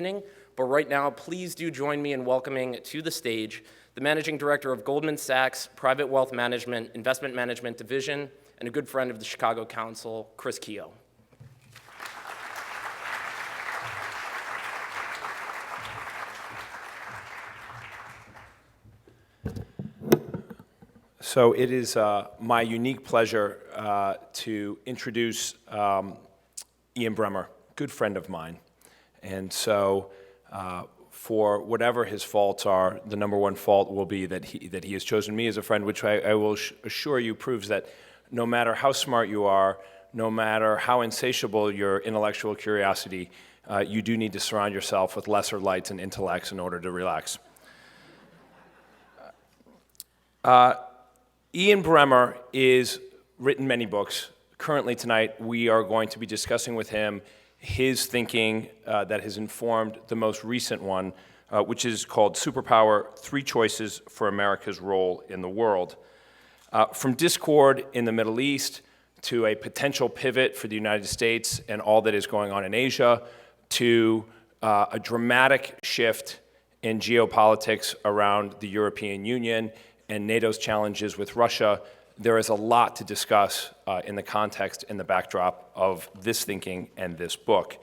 evening. But right now, please do join me in welcoming to the stage the Managing Director of Goldman Sachs Private Wealth Management, Investment Management Division, and a good friend of the Chicago Council, Chris Keogh. So it is my unique pleasure to introduce Ian Bremmer, good friend of mine. And so for whatever his faults are, the number one fault will be that he has chosen me as a friend, which I will assure you proves that no matter how smart you are, no matter how insatiable your intellectual curiosity, you do need to surround yourself with lesser lights and intellects in order to relax. Ian Bremmer is written many books. Currently tonight, we are going to be discussing with him his thinking that has informed the most recent one, which is called Superpower: 3 Choices for America's Role in the World. From discord in the Middle East to a potential pivot for the United States and all that is going on in Asia, to a dramatic shift in geopolitics around the European Union and NATO's challenges with Russia, there is a lot to discuss in the context and the backdrop of this thinking and this book.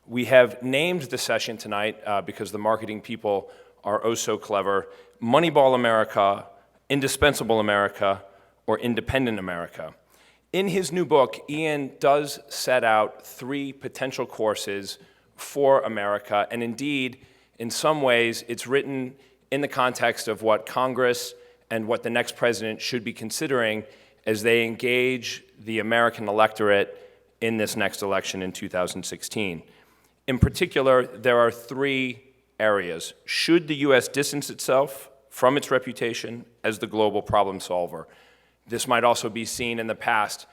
We have named the session tonight, because the marketing people are oh so clever, Moneyball America, Indispensable America, or Independent America. In his new book, Ian does set out 3 potential courses for America, and indeed, in some ways, it's written in the context of what Congress and what the next president should be considering as they engage the American electorate in this next election in 2016. In particular, there are 3 areas. Should the U.S. distance itself from its reputation as the global problem solver? This might also be seen in the past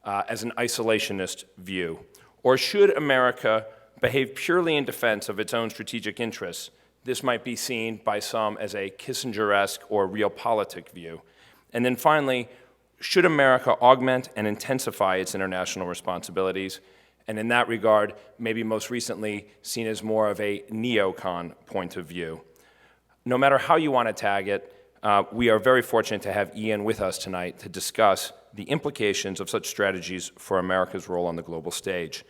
as an isolationist view. Or should America behave purely in defense of its own strategic interess? This might be seen by some as a Kissinger-esque or realpolitik view. And then finally, should America augment and intensify its international responsibilities? And in that regard, maybe most recently seen as more of a neocon point of view. No matter how you want to tag it, we are very fortunate to have Ian with us tonight to discuss the implications of such strategies for America's role on the global stage.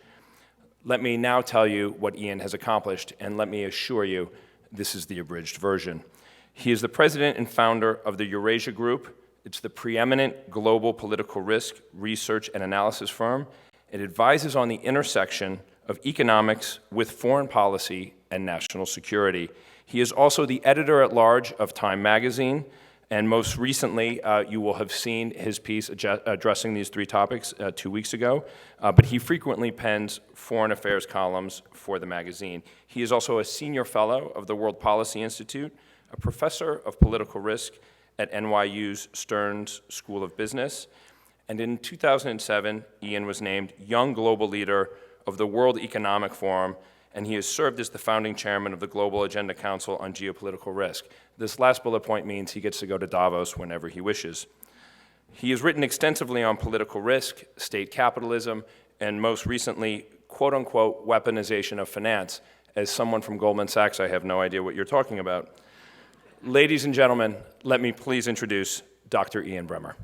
Let me now tell you what Ian has accomplished, and let me assure you this is the abridged version. He is the president and founder of the Eurasia Group. It's the preeminent global political risk research and analysis firm. It advises on the intersection of economics with foreign policy and national security. He is also the editor-at-large of Time magazine, and most recently, you will have seen his piece addressing these 3 topics 2 weeks ago, but he frequently pens foreign affairs columns for the magazine. He is also a senior fellow of the World Policy Institute, a professor of political risk at NYU's Stern School of Business, and in 2007, Ian was named Young Global Leader of the World Economic Forum, and he has served as the founding chairman of the Global Agenda Council on Geopolitical Risk. This last bullet point means he gets to go to Davos whenever he wishes. He has written extensively on political risk, state capitalism, and most recently, quote-unquote, weaponization of finance. As someone from Goldman Sachs, I have no idea what you're talking about. Ladies and gentlemen, let me please introduce Dr. Ian Bremmer.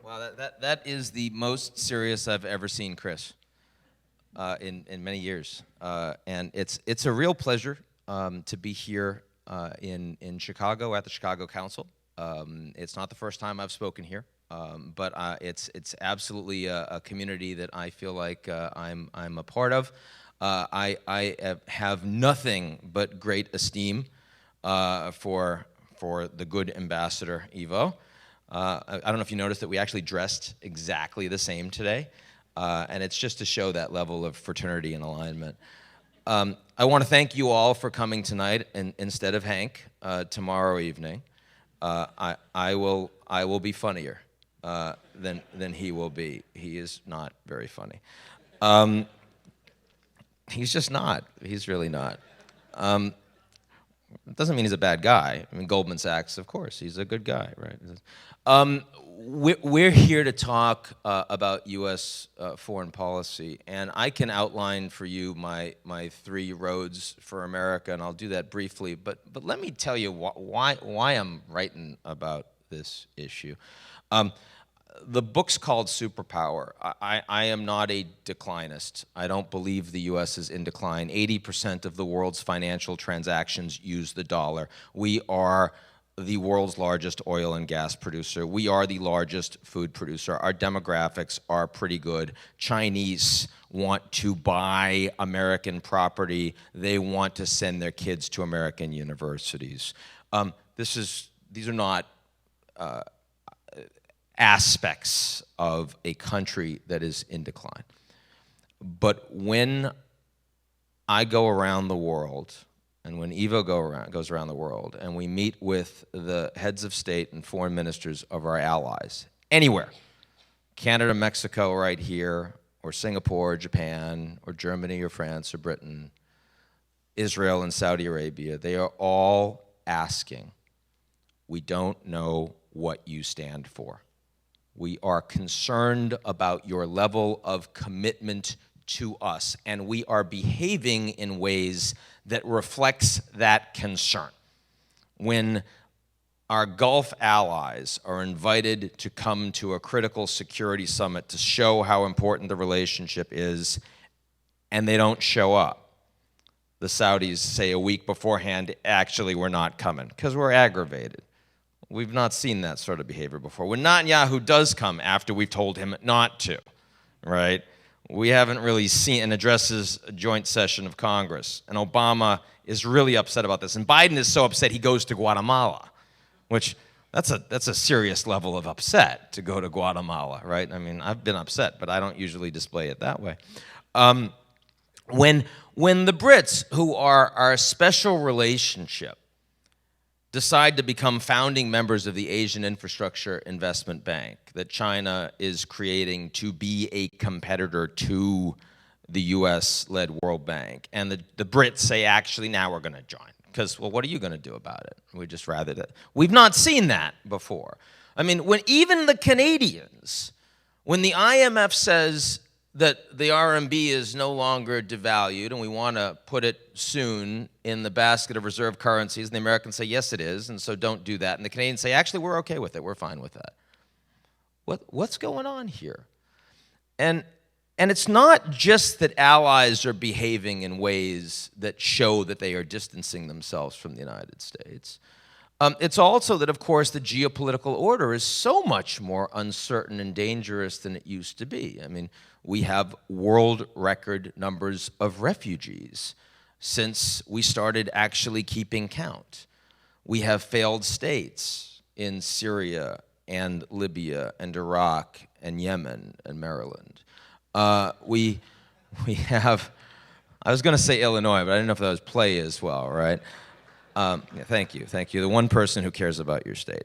Wow, that is the most serious I've ever seen Chris in many years, and it's a real pleasure to be here in Chicago at the Chicago Council. It's not the first time I've spoken here, but it's absolutely a community that I feel like I'm a part of. I have nothing but great esteem for the good ambassador Ivo. I don't know if you noticed that we actually dressed exactly the same today, and it's just to show that level of fraternity and alignment. I want to thank you all for coming tonight, and instead of Hank tomorrow evening. I will be funnier than he will be. He is not very funny. He's just not. He's really not. It doesn't mean he's a bad guy. I mean, Goldman Sachs, of course, he's a good guy, right? We're here to talk about U.S. Foreign policy, and I can outline for you my 3 roads for America, and I'll do that briefly. But let me tell you why I'm writing about this issue. The book's called Superpower. I am not a declinist. I don't believe the U.S. is in decline. 80% of the world's financial transactions use the dollar. We are the world's largest oil and gas producer. We are the largest food producer. Our demographics are pretty good. Chinese want to buy American property. They want to send their kids to American universities. These are not aspects of a country that is in decline. But when I go around the world, and when Ivo goes around the world, and we meet with the heads of state and foreign ministers of our allies, anywhere, Canada, Mexico right here, or Singapore, or Japan, or Germany, or France, or Britain, Israel and Saudi Arabia, they are all asking, we don't know what you stand for. We are concerned about your level of commitment to us, and we are behaving in ways that reflects that concern. When our Gulf allies are invited to come to a critical security summit to show how important the relationship is, and they don't show up, the Saudis say a week beforehand, actually, we're not coming, because we're aggravated. We've not seen that sort of behavior before. When Netanyahu does come after we've told him not to, right? We haven't really seen, and addresses a joint session of Congress. And Obama is really upset about this. And Biden is so upset he goes to Guatemala, which that's a serious level of upset to go to Guatemala, right? I mean, I've been upset, but I don't usually display it that way. When the Brits, who are our special relationship, decide to become founding members of the Asian Infrastructure Investment Bank that China is creating to be a competitor to the US-led World Bank. And the Brits say, actually, now we're going to join. Because, well, what are you going to do about it? We just rather that. We've not seen that before. I mean, when even the Canadians, when the IMF says that the RMB is no longer devalued and we want to put it soon in the basket of reserve currencies, and the Americans say, yes, it is, and so don't do that. And the Canadians say, actually, we're okay with it. We're fine with that. What's going on here? And it's not just that allies are behaving in ways that show that they are distancing themselves from the United States. It's also that, of course, the geopolitical order is so much more uncertain and dangerous than it used to be. I mean, we have world record numbers of refugees since we started actually keeping count. We have failed states in Syria and Libya and Iraq and Yemen and Maryland. We have, I was going to say Illinois, but I didn't know if that was play as well, right? Yeah, thank you. The one person who cares about your state.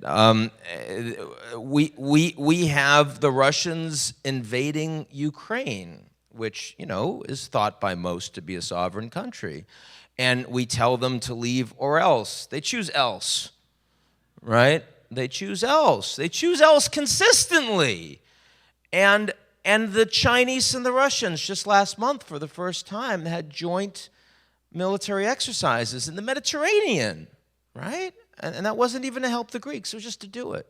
We have the Russians invading Ukraine, which, you know, is thought by most to be a sovereign country. And we tell them to leave or else. They choose else, right? They choose else. They choose else consistently. And the Chinese and the Russians just last month, for the first time, had joint military exercises in the Mediterranean, right? And that wasn't even to help the Greeks, it was just to do it.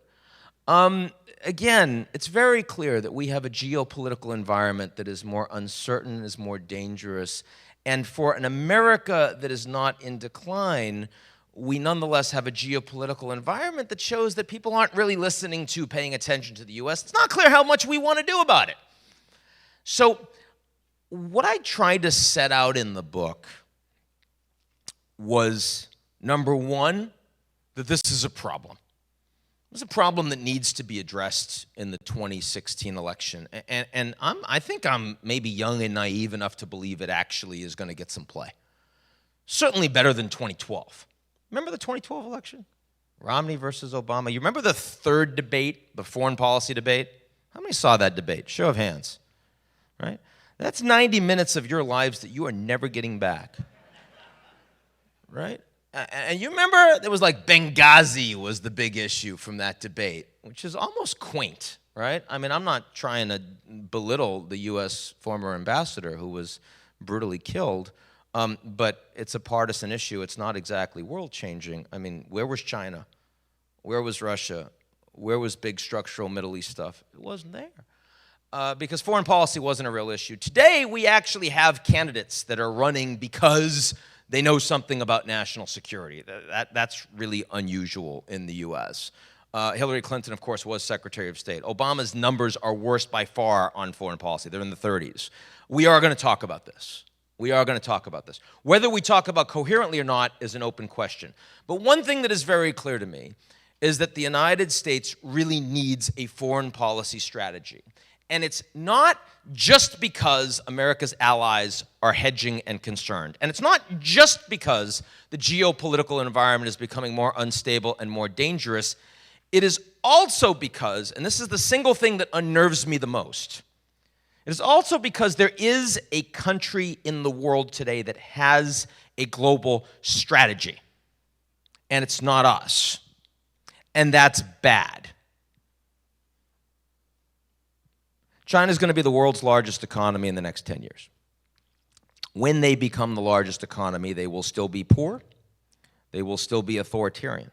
Again, it's very clear that we have a geopolitical environment that is more uncertain, is more dangerous, and for an America that is not in decline, we nonetheless have a geopolitical environment that shows that people aren't really listening to, paying attention to the U.S. It's not clear how much we want to do about it. So what I tried to set out in the book was, number one, that this is a problem. It's a problem that needs to be addressed in the 2016 election. And I think I'm maybe young and naive enough to believe it actually is going to get some play. Certainly better than 2012. Remember the 2012 election? Romney versus Obama. You remember the third debate, the foreign policy debate? How many saw that debate? Show of hands, right? That's 90 minutes of your lives that you are never getting back. Right? And you remember there was like Benghazi was the big issue from that debate, which is almost quaint, right? I mean, I'm not trying to belittle the U.S. former ambassador who was brutally killed, but it's a partisan issue. It's not exactly world-changing. I mean, where was China? Where was Russia? Where was big structural Middle East stuff? It wasn't there. Because foreign policy wasn't a real issue. Today, we actually have candidates that are running because they know something about national security. That's really unusual in the U.S. Hillary Clinton, of course, was Secretary of State. Obama's numbers are worst by far on foreign policy. They're in the 30s. We are going to talk about this. We are going to talk about this. Whether we talk about coherently or not is an open question. But one thing that is very clear to me is that the United States really needs a foreign policy strategy. And it's not just because America's allies are hedging and concerned. And it's not just because the geopolitical environment is becoming more unstable and more dangerous. It is also because, and this is the single thing that unnerves me the most, it is also because there is a country in the world today that has a global strategy. And it's not us. And that's bad. China's going to be the world's largest economy in the next 10 years. When they become the largest economy, they will still be poor. They will still be authoritarian.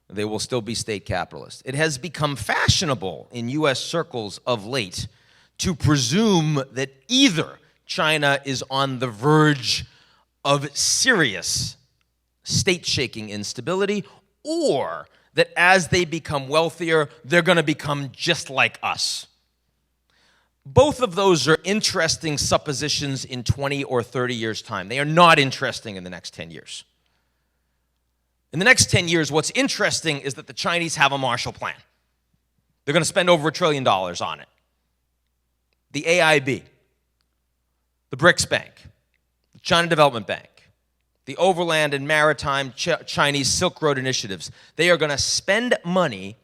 They will still be state capitalist. It has become fashionable in U.S. circles of late to presume that either China is on the verge of serious state-shaking instability, or that as they become wealthier, they're going to become just like us. Both of those are interesting suppositions in 20 or 30 years' time. They are not interesting in the next 10 years. In the next 10 years, what's interesting is that the Chinese have a Marshall Plan. They're going to spend over $1 trillion on it. The AIB, the BRICS Bank, the China Development Bank, the Overland and Maritime Chinese Silk Road initiatives, they are going to spend money,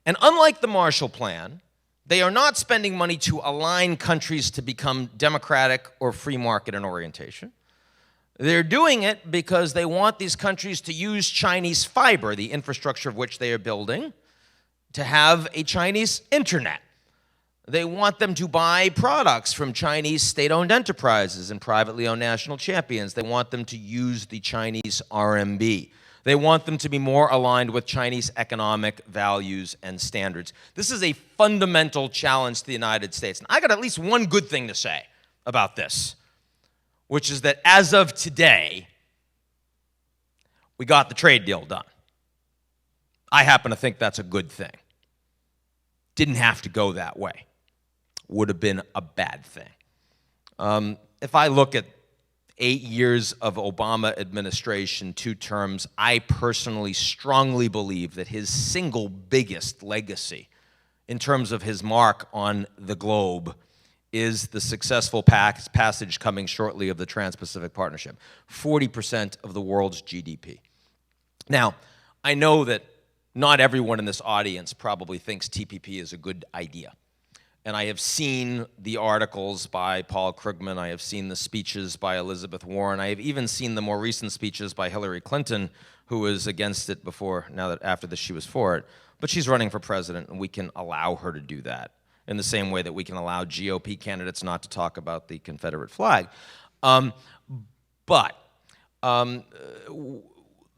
and unlike the Marshall Plan, they are not spending money to align countries to become democratic or free market in orientation. They're doing it because they want these countries to use Chinese fiber, the infrastructure of which they are building, to have a Chinese internet. They want them to buy products from Chinese state-owned enterprises and privately owned national champions. They want them to use the Chinese RMB. They want them to be more aligned with Chinese economic values and standards. This is a fundamental challenge to the United States. And I got at least one good thing to say about this, which is that as of today, we got the trade deal done. I happen to think that's a good thing. Didn't have to go that way. Would have been a bad thing. If I look at 8 years of Obama administration, 2 terms, I personally strongly believe that his single biggest legacy in terms of his mark on the globe is the successful passage coming shortly of the Trans-Pacific Partnership, 40% of the world's GDP. Now, I know that not everyone in this audience probably thinks TPP is a good idea. And I have seen the articles by Paul Krugman. I have seen the speeches by Elizabeth Warren. I have even seen the more recent speeches by Hillary Clinton, who was against it before, now that after this she was for it. But she's running for president, and we can allow her to do that in the same way that we can allow GOP candidates not to talk about the Confederate flag.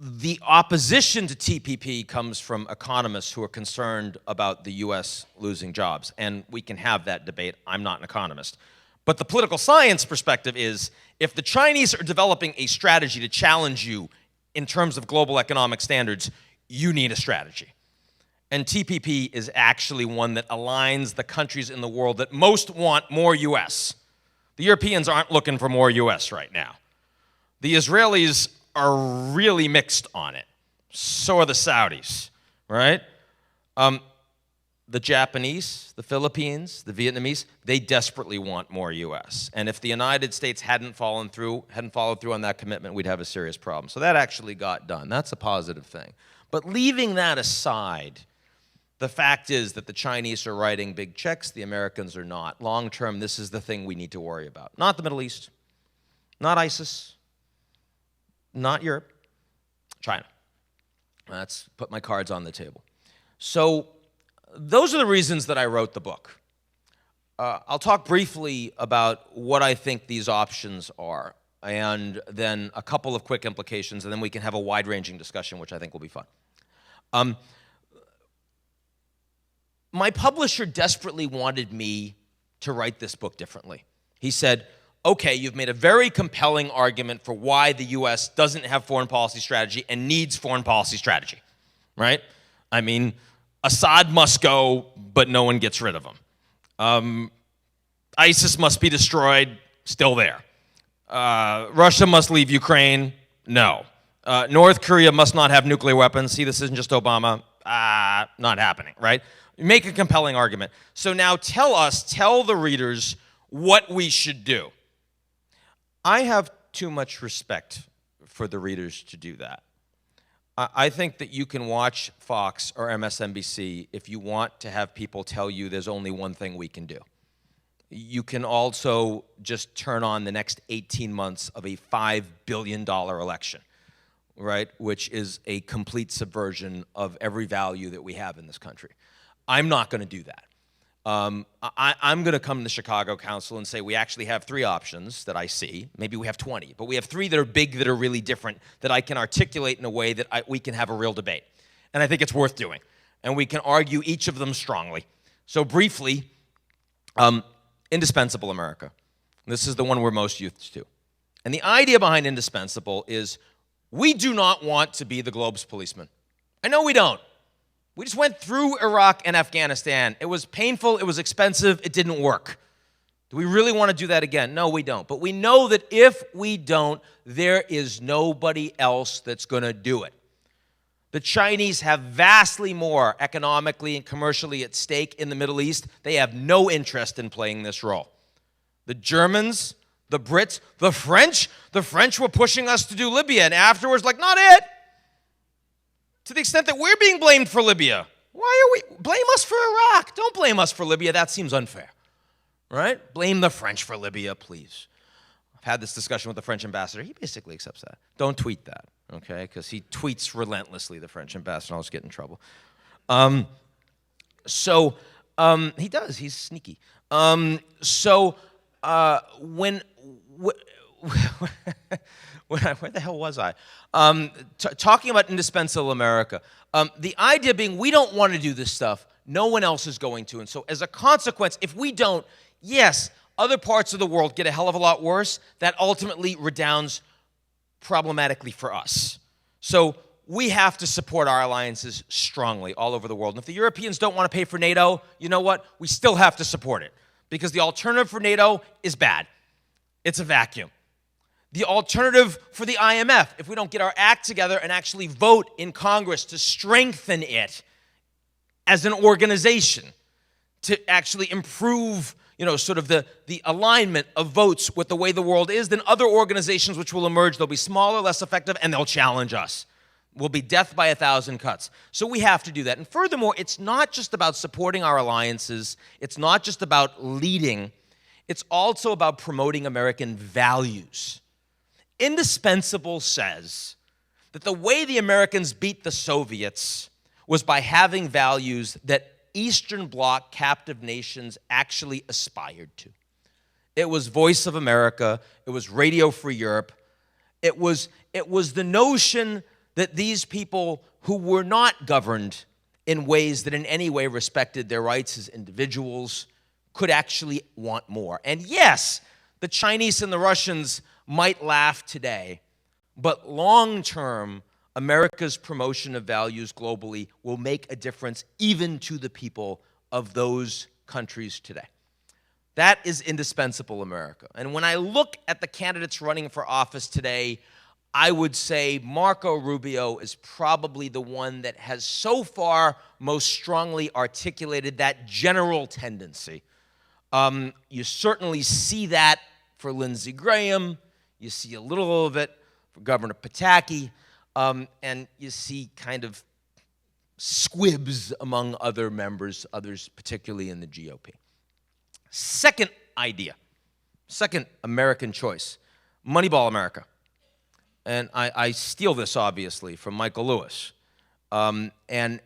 The opposition to TPP comes from economists who are concerned about the U.S. losing jobs, and we can have that debate. I'm not an economist. But the political science perspective is, if the Chinese are developing a strategy to challenge you in terms of global economic standards, you need a strategy. And TPP is actually one that aligns the countries in the world that most want more U.S. The Europeans aren't looking for more U.S. right now. The Israelis are really mixed on it. So are the Saudis, right? The Japanese, the Philippines, the Vietnamese, they desperately want more U.S. And if the United States hadn't followed through on that commitment, we'd have a serious problem. So that actually got done. That's a positive thing. But leaving that aside, the fact is that the Chinese are writing big checks, the Americans are not. Long term, this is the thing we need to worry about. Not the Middle East, not ISIS, not Europe. China. Let's put my cards on the table. So those are the reasons that I wrote the book. I'll talk briefly about what I think these options are, and then a couple of quick implications, and then we can have a wide-ranging discussion, which I think will be fun. My publisher desperately wanted me to write this book differently. He said, okay, you've made a very compelling argument for why the U.S. doesn't have foreign policy strategy and needs foreign policy strategy, right? I mean, Assad must go, but no one gets rid of him. ISIS must be destroyed, still there. Russia must leave Ukraine, no. North Korea must not have nuclear weapons. See, this isn't just Obama. Not happening, right? Make a compelling argument. So now tell the readers what we should do. I have too much respect for the readers to do that. I think that you can watch Fox or MSNBC if you want to have people tell you there's only one thing we can do. You can also just turn on the next 18 months of a $5 billion election, right, which is a complete subversion of every value that we have in this country. I'm not going to do that. I'm going to come to the Chicago Council and say we actually have 3 options that I see. Maybe we have 20, but we have 3 that are big, that are really different, that I can articulate in a way that we can have a real debate. And I think it's worth doing. And we can argue each of them strongly. So briefly, indispensable America. This is the one we're most used to. And the idea behind indispensable is we do not want to be the globe's policeman. I know we don't. We just went through Iraq and Afghanistan. It was painful, it was expensive, it didn't work. Do we really want to do that again? No, we don't. But we know that if we don't, there is nobody else that's going to do it. The Chinese have vastly more economically and commercially at stake in the Middle East. They have no interest in playing this role. The Germans, the Brits, the French were pushing us to do Libya, and afterwards, like, not it. To the extent that we're being blamed for Libya. Why are we? Blame us for Iraq. Don't blame us for Libya. That seems unfair, right? Blame the French for Libya, please. I've had this discussion with the French ambassador. He basically accepts that. Don't tweet that, okay? Because he tweets relentlessly, the French ambassador, and I'll just get in trouble. He does. He's sneaky. Where the hell was I? Talking about indispensable America. The idea being we don't want to do this stuff. No one else is going to. And so as a consequence, if we don't, yes, other parts of the world get a hell of a lot worse. That ultimately redounds problematically for us. So we have to support our alliances strongly all over the world. And if the Europeans don't want to pay for NATO, you know what? We still have to support it. Because the alternative for NATO is bad. It's a vacuum. The alternative for the IMF, if we don't get our act together and actually vote in Congress to strengthen it as an organization, to actually improve, sort of the alignment of votes with the way the world is, then other organizations which will emerge, they'll be smaller, less effective, and they'll challenge us. Will be death by 1,000 cuts. So we have to do that. And furthermore, it's not just about supporting our alliances. It's not just about leading. It's also about promoting American values. Indispensable says that the way the Americans beat the Soviets was by having values that Eastern Bloc captive nations actually aspired to. It was Voice of America. It was Radio Free Europe. It was the notion that these people who were not governed in ways that in any way respected their rights as individuals could actually want more. And yes, the Chinese and the Russians might laugh today, but long-term, America's promotion of values globally will make a difference even to the people of those countries today. That is indispensable America. And when I look at the candidates running for office today, I would say Marco Rubio is probably the one that has so far most strongly articulated that general tendency. You certainly see that for Lindsey Graham. You see a little of it for Governor Pataki. And you see kind of squibs among other members, others particularly in the GOP. Second idea, second American choice, Moneyball America. and I steal this obviously from Michael Lewis. And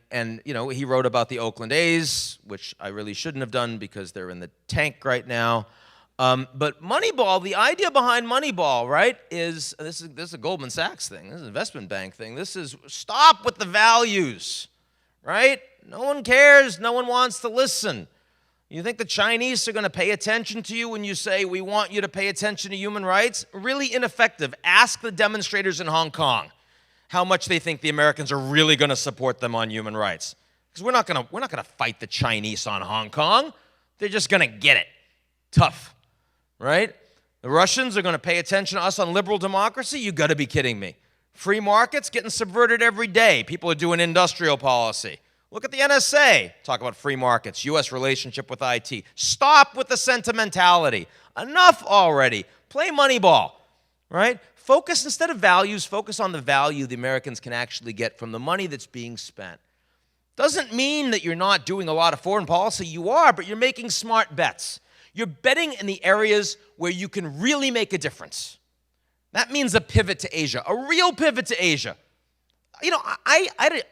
he wrote about the Oakland A's, which I really shouldn't have done because they're in the tank right now. But Moneyball, the idea behind Moneyball, right, is this is a Goldman Sachs thing. This is an investment bank thing. This is stop with the values, right? No one cares. No one wants to listen. You think the Chinese are going to pay attention to you when you say, we want you to pay attention to human rights? Really ineffective. Ask the demonstrators in Hong Kong how much they think the Americans are really going to support them on human rights. Because we're not going to fight the Chinese on Hong Kong. They're just going to get it. Tough, right? The Russians are going to pay attention to us on liberal democracy? You got to be kidding me. Free markets getting subverted every day. People are doing industrial policy. Look at the NSA. Talk about free markets, U.S. relationship with IT. Stop with the sentimentality. Enough already. Play Moneyball, right? Focus, instead of values, focus on the value the Americans can actually get from the money that's being spent. Doesn't mean that you're not doing a lot of foreign policy. You are, but you're making smart bets. You're betting in the areas where you can really make a difference. That means a pivot to Asia, a real pivot to Asia. You know,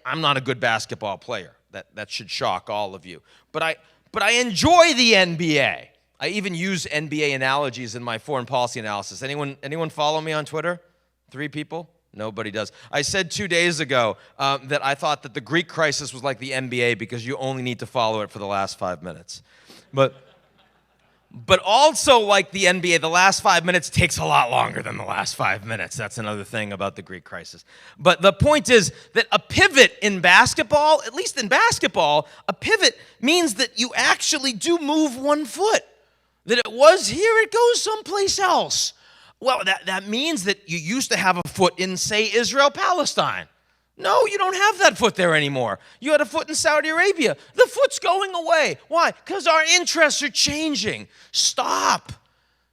I'm not a good basketball player. That should shock all of you. But I enjoy the NBA. I even use NBA analogies in my foreign policy analysis. Anyone follow me on Twitter? 3 people? Nobody does. I said 2 days ago that I thought that the Greek crisis was like the NBA because you only need to follow it for the last 5 minutes. But also like the NBA, the last 5 minutes takes a lot longer than the last 5 minutes. That's another thing about the Greek crisis. But the point is that a pivot in basketball, at least in basketball, a pivot means that you actually do move one foot. That it was here, it goes someplace else. Well, that means that you used to have a foot in, say, Israel-Palestine. No, you don't have that foot there anymore. You had a foot in Saudi Arabia. The foot's going away. Why? Because our interests are changing. Stop.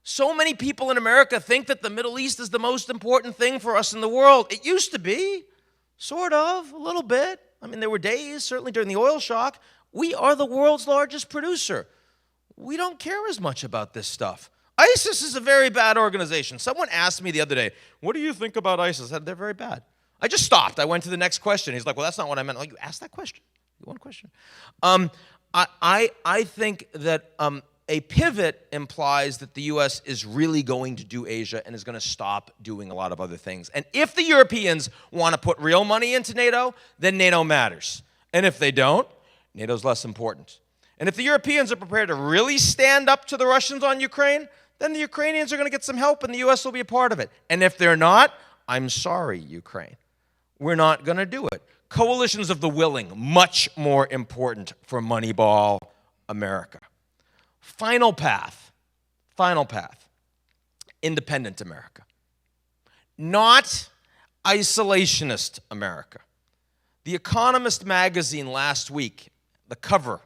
So many people in America think that the Middle East is the most important thing for us in the world. It used to be, sort of, a little bit. I mean, there were days, certainly during the oil shock. We are the world's largest producer. We don't care as much about this stuff. ISIS is a very bad organization. Someone asked me the other day, what do you think about ISIS? I said, they're very bad. I just stopped. I went to the next question. He's like, well, that's not what I meant. Oh, you asked that question? You want a question? I think that a pivot implies that the U.S. is really going to do Asia and is going to stop doing a lot of other things. And if the Europeans want to put real money into NATO, then NATO matters. And if they don't, NATO's less important. And if the Europeans are prepared to really stand up to the Russians on Ukraine, then the Ukrainians are going to get some help and the U.S. will be a part of it. And if they're not, I'm sorry, Ukraine. We're not going to do it. Coalitions of the willing, much more important for Moneyball America. Final path, independent America. Not isolationist America. The Economist magazine last week, the cover,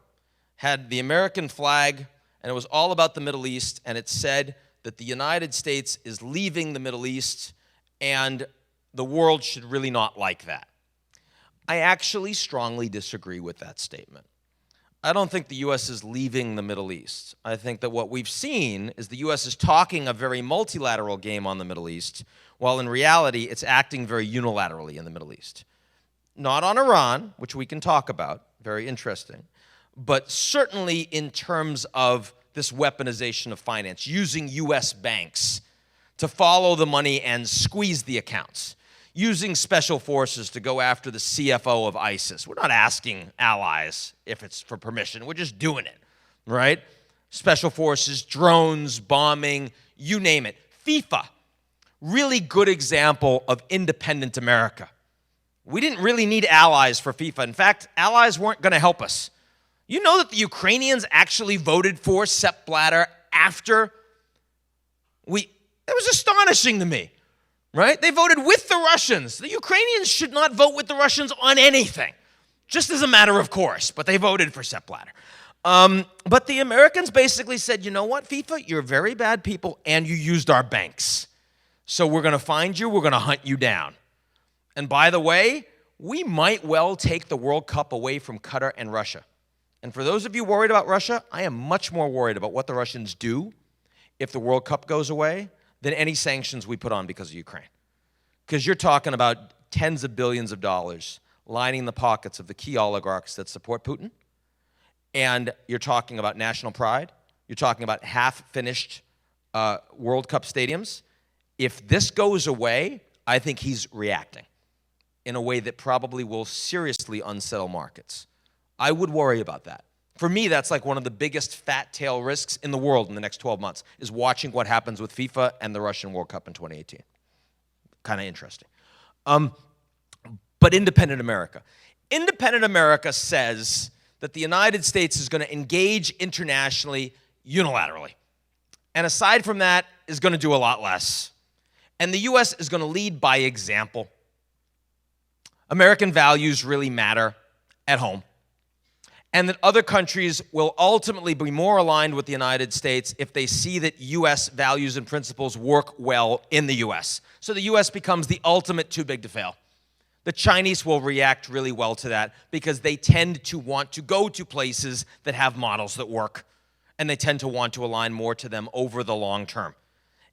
had the American flag, and it was all about the Middle East, and it said that the United States is leaving the Middle East, and the world should really not like that. I actually strongly disagree with that statement. I don't think the U.S. is leaving the Middle East. I think that what we've seen is the U.S. is talking a very multilateral game on the Middle East, while in reality it's acting very unilaterally in the Middle East. Not on Iran, which we can talk about, very interesting, but certainly in terms of this weaponization of finance, using U.S. banks to follow the money and squeeze the accounts, using special forces to go after the CFO of ISIS. We're not asking allies if it's for permission. We're just doing it, right? Special forces, drones, bombing, you name it. FIFA, really good example of independent America. We didn't really need allies for FIFA. In fact, allies weren't going to help us. You know that the Ukrainians actually voted for Sepp Blatter after it was astonishing to me, right? They voted with the Russians. The Ukrainians should not vote with the Russians on anything, just as a matter of course, but they voted for Sepp Blatter. But the Americans basically said, you know what, FIFA, you're very bad people, and you used our banks. So we're going to find you, we're going to hunt you down. And by the way, we might well take the World Cup away from Qatar and Russia. And for those of you worried about Russia, I am much more worried about what the Russians do if the World Cup goes away than any sanctions we put on because of Ukraine. because you're talking about tens of billions of dollars lining the pockets of the key oligarchs that support Putin. And you're talking about national pride. You're talking about half-finished World Cup stadiums. If this goes away, I think he's reacting in a way that probably will seriously unsettle markets. I would worry about that. For me, that's like one of the biggest fat tail risks in the world in the next 12 months, is watching what happens with FIFA and the Russian World Cup in 2018. Kind of interesting. But independent America. Independent America says that the United States is going to engage internationally unilaterally. And aside from that, is going to do a lot less. And the U.S. is going to lead by example. American values really matter at home. And that other countries will ultimately be more aligned with the United States if they see that U.S. values and principles work well in the U.S. So the U.S. becomes the ultimate too big to fail. The Chinese will react really well to that because they tend to want to go to places that have models that work, and they tend to want to align more to them over the long term.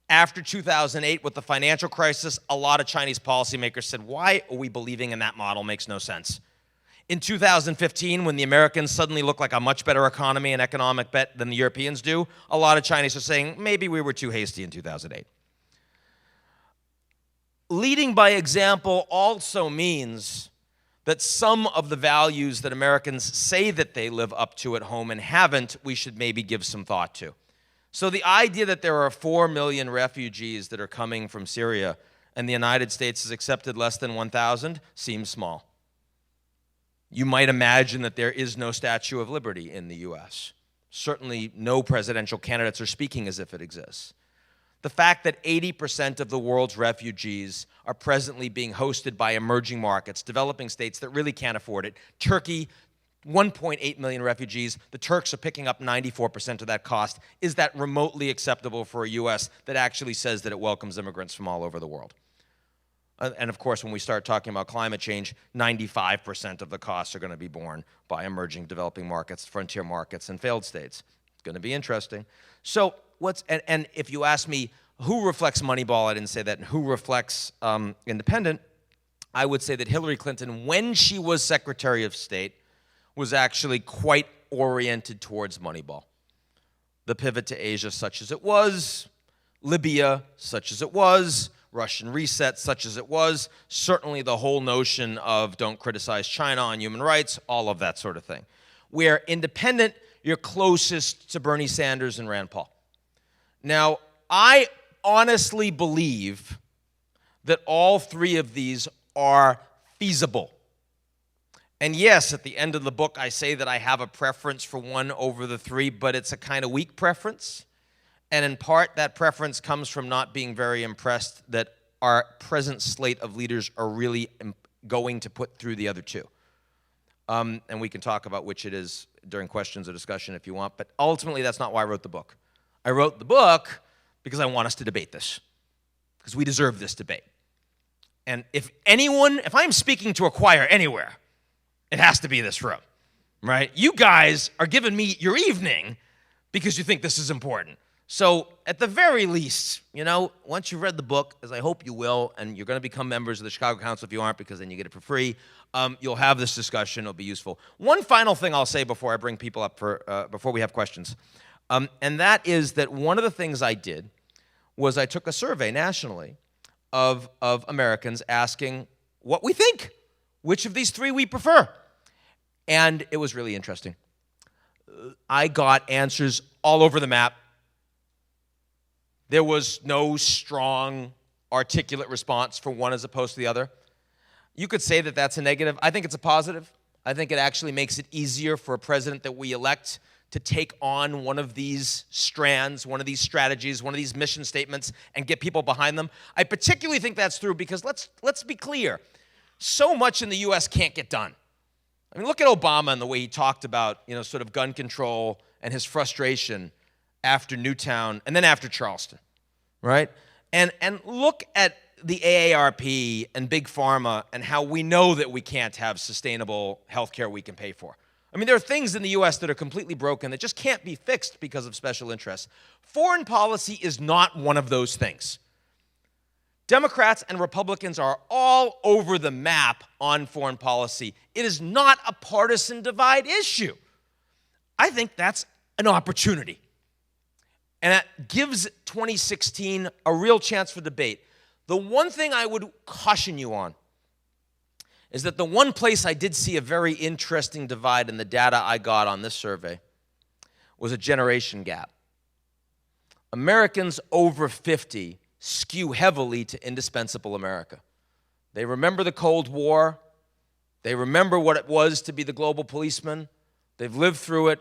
After 2008, with the financial crisis, a lot of Chinese policymakers said, why are we believing in that model? Makes no sense. In 2015, when the Americans suddenly look like a much better economy and economic bet than the Europeans do, a lot of Chinese are saying, maybe we were too hasty in 2008. Leading by example also means that some of the values that Americans say that they live up to at home and haven't, we should maybe give some thought to. So the idea that there are 4 million refugees that are coming from Syria and the United States has accepted less than 1,000 seems small. You might imagine that there is no Statue of Liberty in the U.S. Certainly no presidential candidates are speaking as if it exists. The fact that 80% of the world's refugees are presently being hosted by emerging markets, developing states that really can't afford it. Turkey, 1.8 million refugees. The Turks are picking up 94% of that cost. Is that remotely acceptable for a U.S. that actually says that it welcomes immigrants from all over the world? And of course, when we start talking about climate change, 95% of the costs are going to be borne by emerging developing markets, frontier markets, and failed states. It's going to be interesting. So and if you ask me who reflects Moneyball, I didn't say that, and who reflects independent, I would say that Hillary Clinton, when she was Secretary of State, was actually quite oriented towards Moneyball. The pivot to Asia, such as it was, Libya, such as it was, Russian reset, such as it was, certainly the whole notion of don't criticize China on human rights, all of that sort of thing. Where independent, you're closest to Bernie Sanders and Rand Paul. Now, I honestly believe that all three of these are feasible. And yes, at the end of the book, I say that I have a preference for one over the three, but it's a kind of weak preference. And in part, that preference comes from not being very impressed that our present slate of leaders are really going to put through the other two. And we can talk about which it is during questions or discussion if you want, but ultimately that's not why I wrote the book. I wrote the book because I want us to debate this, because we deserve this debate. And if I'm speaking to a choir anywhere, it has to be this room, right? You guys are giving me your evening because you think this is important. So at the very least, once you've read the book, as I hope you will, and you're going to become members of the Chicago Council if you aren't, because then you get it for free, you'll have this discussion. It'll be useful. One final thing I'll say before I bring people up before we have questions, and that is that one of the things I did was I took a survey nationally of Americans asking what we think, which of these three we prefer. And it was really interesting. I got answers all over the map. There was no strong, articulate response for one as opposed to the other. You could say that that's a negative. I think it's a positive. I think it actually makes it easier for a president that we elect to take on one of these strands, one of these strategies, one of these mission statements, and get people behind them. I particularly think that's true because let's be clear. So much in the U.S. can't get done. I mean, look at Obama and the way he talked about, sort of gun control and his frustration after Newtown and then after Charleston, right? And look at the AARP and Big Pharma and how we know that we can't have sustainable health care we can pay for. I mean, there are things in the U.S. that are completely broken that just can't be fixed because of special interests. Foreign policy is not one of those things. Democrats and Republicans are all over the map on foreign policy. It is not a partisan divide issue. I think that's an opportunity. And that gives 2016 a real chance for debate. The one thing I would caution you on is that the one place I did see a very interesting divide in the data I got on this survey was a generation gap. Americans over 50 skew heavily to indispensable America. They remember the Cold War. They remember what it was to be the global policeman. They've lived through it.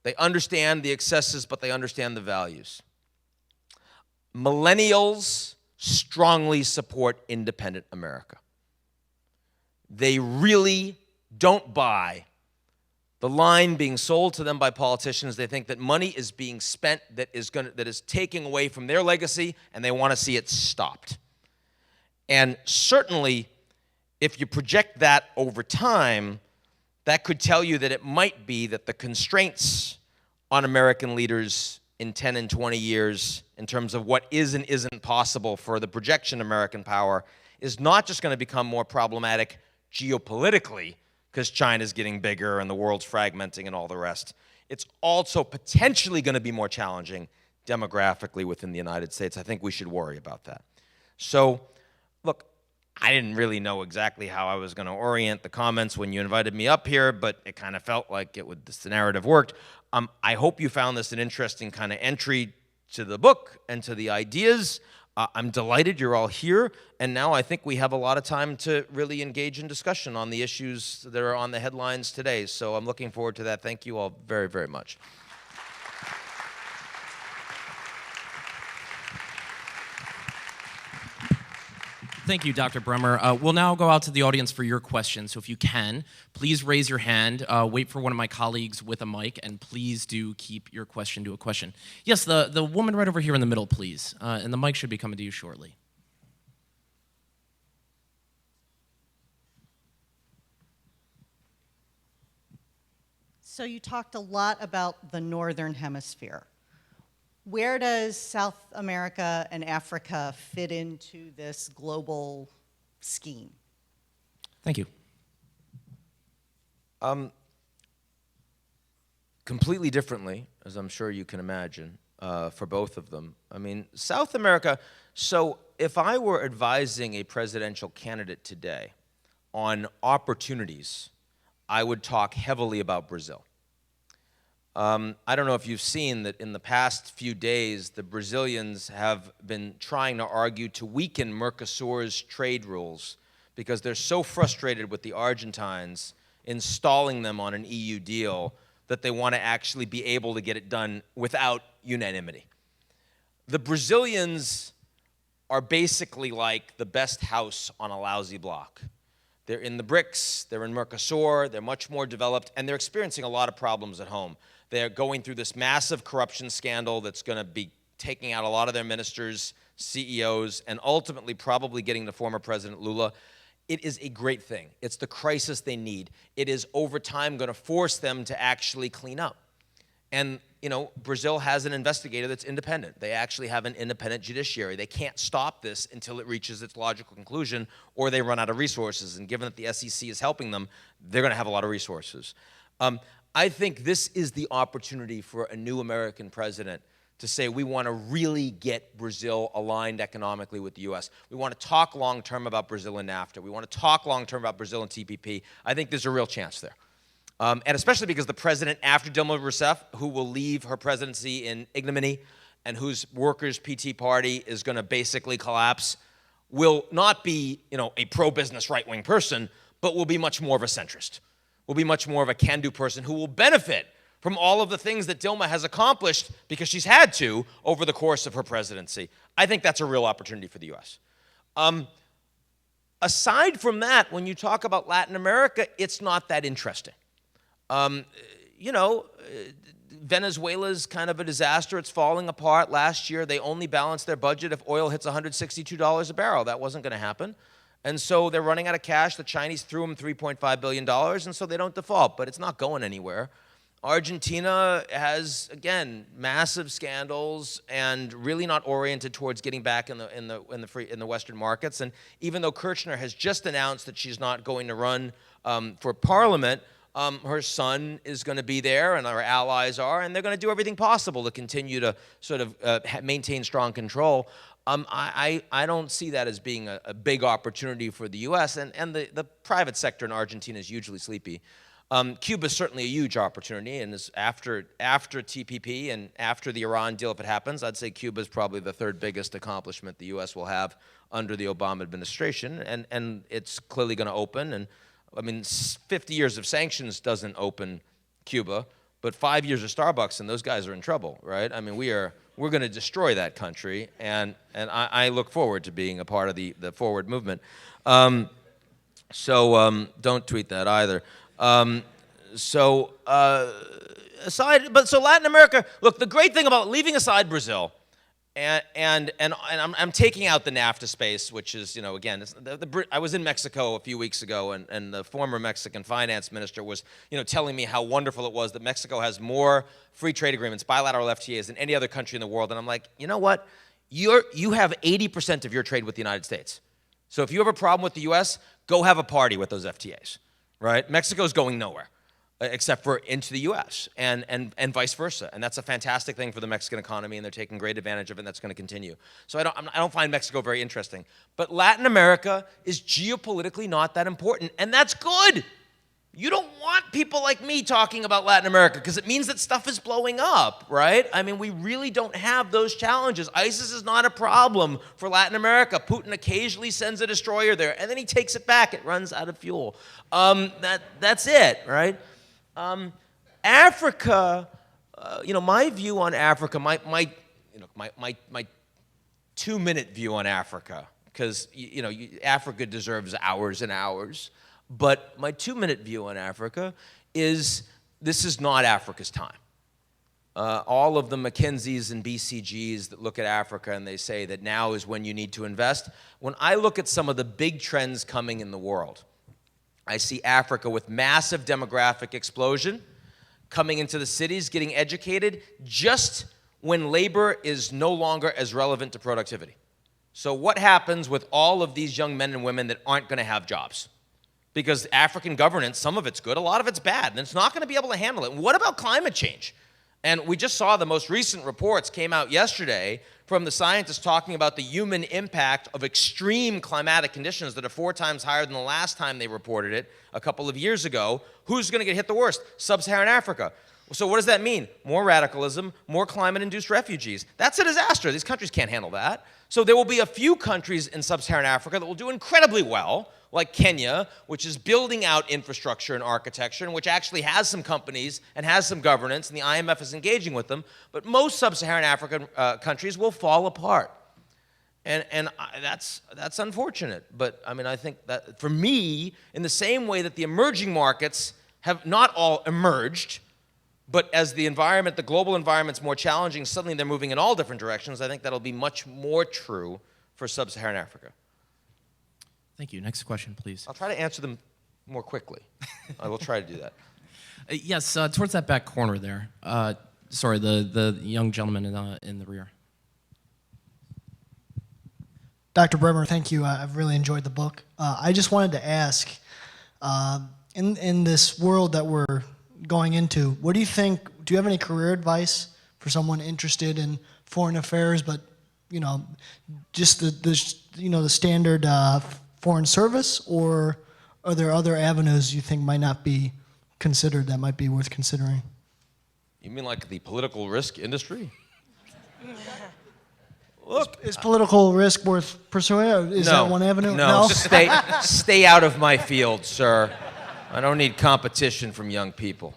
They understand the excesses, but they understand the values. Millennials strongly support independent America. They really don't buy the line being sold to them by politicians. They think that money is being spent that is taking away from their legacy, and they want to see it stopped. And certainly, if you project that over time, that could tell you that it might be that the constraints on American leaders in 10 and 20 years in terms of what is and isn't possible for the projection of American power is not just going to become more problematic geopolitically because China's getting bigger and the world's fragmenting and all the rest. It's also potentially going to be more challenging demographically within the United States. I think we should worry about that. So, look, I didn't really know exactly how I was going to orient the comments when you invited me up here, but it kind of felt like the narrative worked. I hope you found this an interesting kind of entry to the book and to the ideas. I'm delighted you're all here, and now I think we have a lot of time to really engage in discussion on the issues that are on the headlines today. So I'm looking forward to that. Thank you all very, very much. Thank you, Dr. Bremmer. We'll now go out to the audience for your questions. So if you can, please raise your hand, wait for one of my colleagues with a mic, and please do keep your question to a question. Yes, the woman right over here in the middle, please. And the mic should be coming to you shortly. So you talked a lot about the Northern Hemisphere. Where does South America and Africa fit into this global scheme? Thank you. Completely differently, as I'm sure you can imagine, for both of them. I mean, South America, so if I were advising a presidential candidate today on opportunities, I would talk heavily about Brazil. I don't know if you've seen that in the past few days, the Brazilians have been trying to argue to weaken Mercosur's trade rules because they're so frustrated with the Argentines installing them on an EU deal that they want to actually be able to get it done without unanimity. The Brazilians are basically like the best house on a lousy block. They're in the BRICS, they're in Mercosur, they're much more developed, and they're experiencing a lot of problems at home. They're going through this massive corruption scandal that's going to be taking out a lot of their ministers, CEOs, and ultimately probably getting the former President Lula. It is a great thing. It's the crisis they need. It is over time going to force them to actually clean up. And, you know, Brazil has an investigator that's independent. They actually have an independent judiciary. They can't stop this until it reaches its logical conclusion or they run out of resources. And given that the SEC is helping them, they're going to have a lot of resources. I think this is the opportunity for a new American president to say we want to really get Brazil aligned economically with the U.S. We want to talk long-term about Brazil and NAFTA. We want to talk long-term about Brazil and TPP. I think there's a real chance there. And especially because the president after Dilma Rousseff, who will leave her presidency in ignominy and whose workers' PT party is going to basically collapse, will not be, you know, a pro-business right-wing person, but will be much more of a centrist. Will be much more of a can-do person who will benefit from all of the things that Dilma has accomplished because she's had to over the course of her presidency. I think that's a real opportunity for the U.S. Aside from that, when you talk about Latin America, it's not that interesting. You know, Venezuela's kind of a disaster. It's falling apart. Last year, they only balanced their budget if oil hits $162 a barrel. That wasn't going to happen. And so they're running out of cash. The Chinese threw them $3.5 billion, and so they don't default. But it's not going anywhere. Argentina has, again, massive scandals and really not oriented towards getting back in the Western markets. And even though Kirchner has just announced that she's not going to run for parliament, her son is going to be there, and our allies are, and they're going to do everything possible to continue to sort of maintain strong control. I don't see that as being a big opportunity for the U.S., and the private sector in Argentina is hugely sleepy. Cuba is certainly a huge opportunity, and is after TPP and after the Iran deal, if it happens, I'd say Cuba is probably the third biggest accomplishment the U.S. will have under the Obama administration, and it's clearly going to open. And I mean, 50 years of sanctions doesn't open Cuba, but 5 years of Starbucks, and those guys are in trouble, right? I mean, we're going to destroy that country, and I look forward to being a part of the forward movement. So don't tweet that either. So Latin America, look, the great thing about leaving aside Brazil, and I'm taking out the NAFTA space, which is, you know, again, I was in Mexico a few weeks ago, and the former Mexican finance minister was, you know, telling me how wonderful it was that Mexico has more free trade agreements, bilateral FTAs, than any other country in the world. And I'm like, you know what? You have 80% of your trade with the United States. So if you have a problem with the U.S., go have a party with those FTAs. Right? Mexico's going nowhere, except for into the U.S. and vice versa, and that's a fantastic thing for the Mexican economy, and they're taking great advantage of it, and that's going to continue. So I don't find Mexico very interesting, but Latin America is geopolitically not that important, and that's good. You don't want people like me talking about Latin America because it means that stuff is blowing up, right? I mean, we really don't have those challenges. ISIS is not a problem for Latin America. Putin occasionally sends a destroyer there, and then he takes it back. It runs out of fuel. That's it, right? Africa, you know, my view on Africa, my 2-minute view on Africa, because you know, Africa deserves hours and hours. But my 2-minute view on Africa is this is not Africa's time. All of the McKinseys and BCGs that look at Africa and they say that now is when you need to invest. When I look at some of the big trends coming in the world, I see Africa with massive demographic explosion, coming into the cities, getting educated, just when labor is no longer as relevant to productivity. So what happens with all of these young men and women that aren't going to have jobs? Because African governance, some of it's good, a lot of it's bad, and it's not going to be able to handle it. And what about climate change? And we just saw the most recent reports came out yesterday from the scientists talking about the human impact of extreme climatic conditions that are 4 times higher than the last time they reported it a couple of years ago. Who's going to get hit the worst? Sub-Saharan Africa. So what does that mean? More radicalism, more climate-induced refugees. That's a disaster. These countries can't handle that. So there will be a few countries in Sub-Saharan Africa that will do incredibly well, like Kenya, which is building out infrastructure and architecture, and which actually has some companies and has some governance, and the IMF is engaging with them. But most Sub-Saharan African countries will fall apart. And that's unfortunate. But I mean, I think that for me, in the same way that the emerging markets have not all emerged, but as the environment, the global environment's more challenging, suddenly they're moving in all different directions. I think that'll be much more true for Sub-Saharan Africa. Thank you. Next question, please. I'll try to answer them more quickly. I will try to do that. Yes, towards that back corner there. Sorry, the young gentleman in the rear. Dr. Bremmer, thank you. I've really enjoyed the book. I just wanted to ask, in this world that we're going into, what do you think, do you have any career advice for someone interested in foreign affairs, but, you know, just the standard foreign service, or are there other avenues you think might not be considered that might be worth considering? You mean like the political risk industry? Look, is political risk worth pursuing? Is that one avenue? No, stay out of my field, sir. I don't need competition from young people.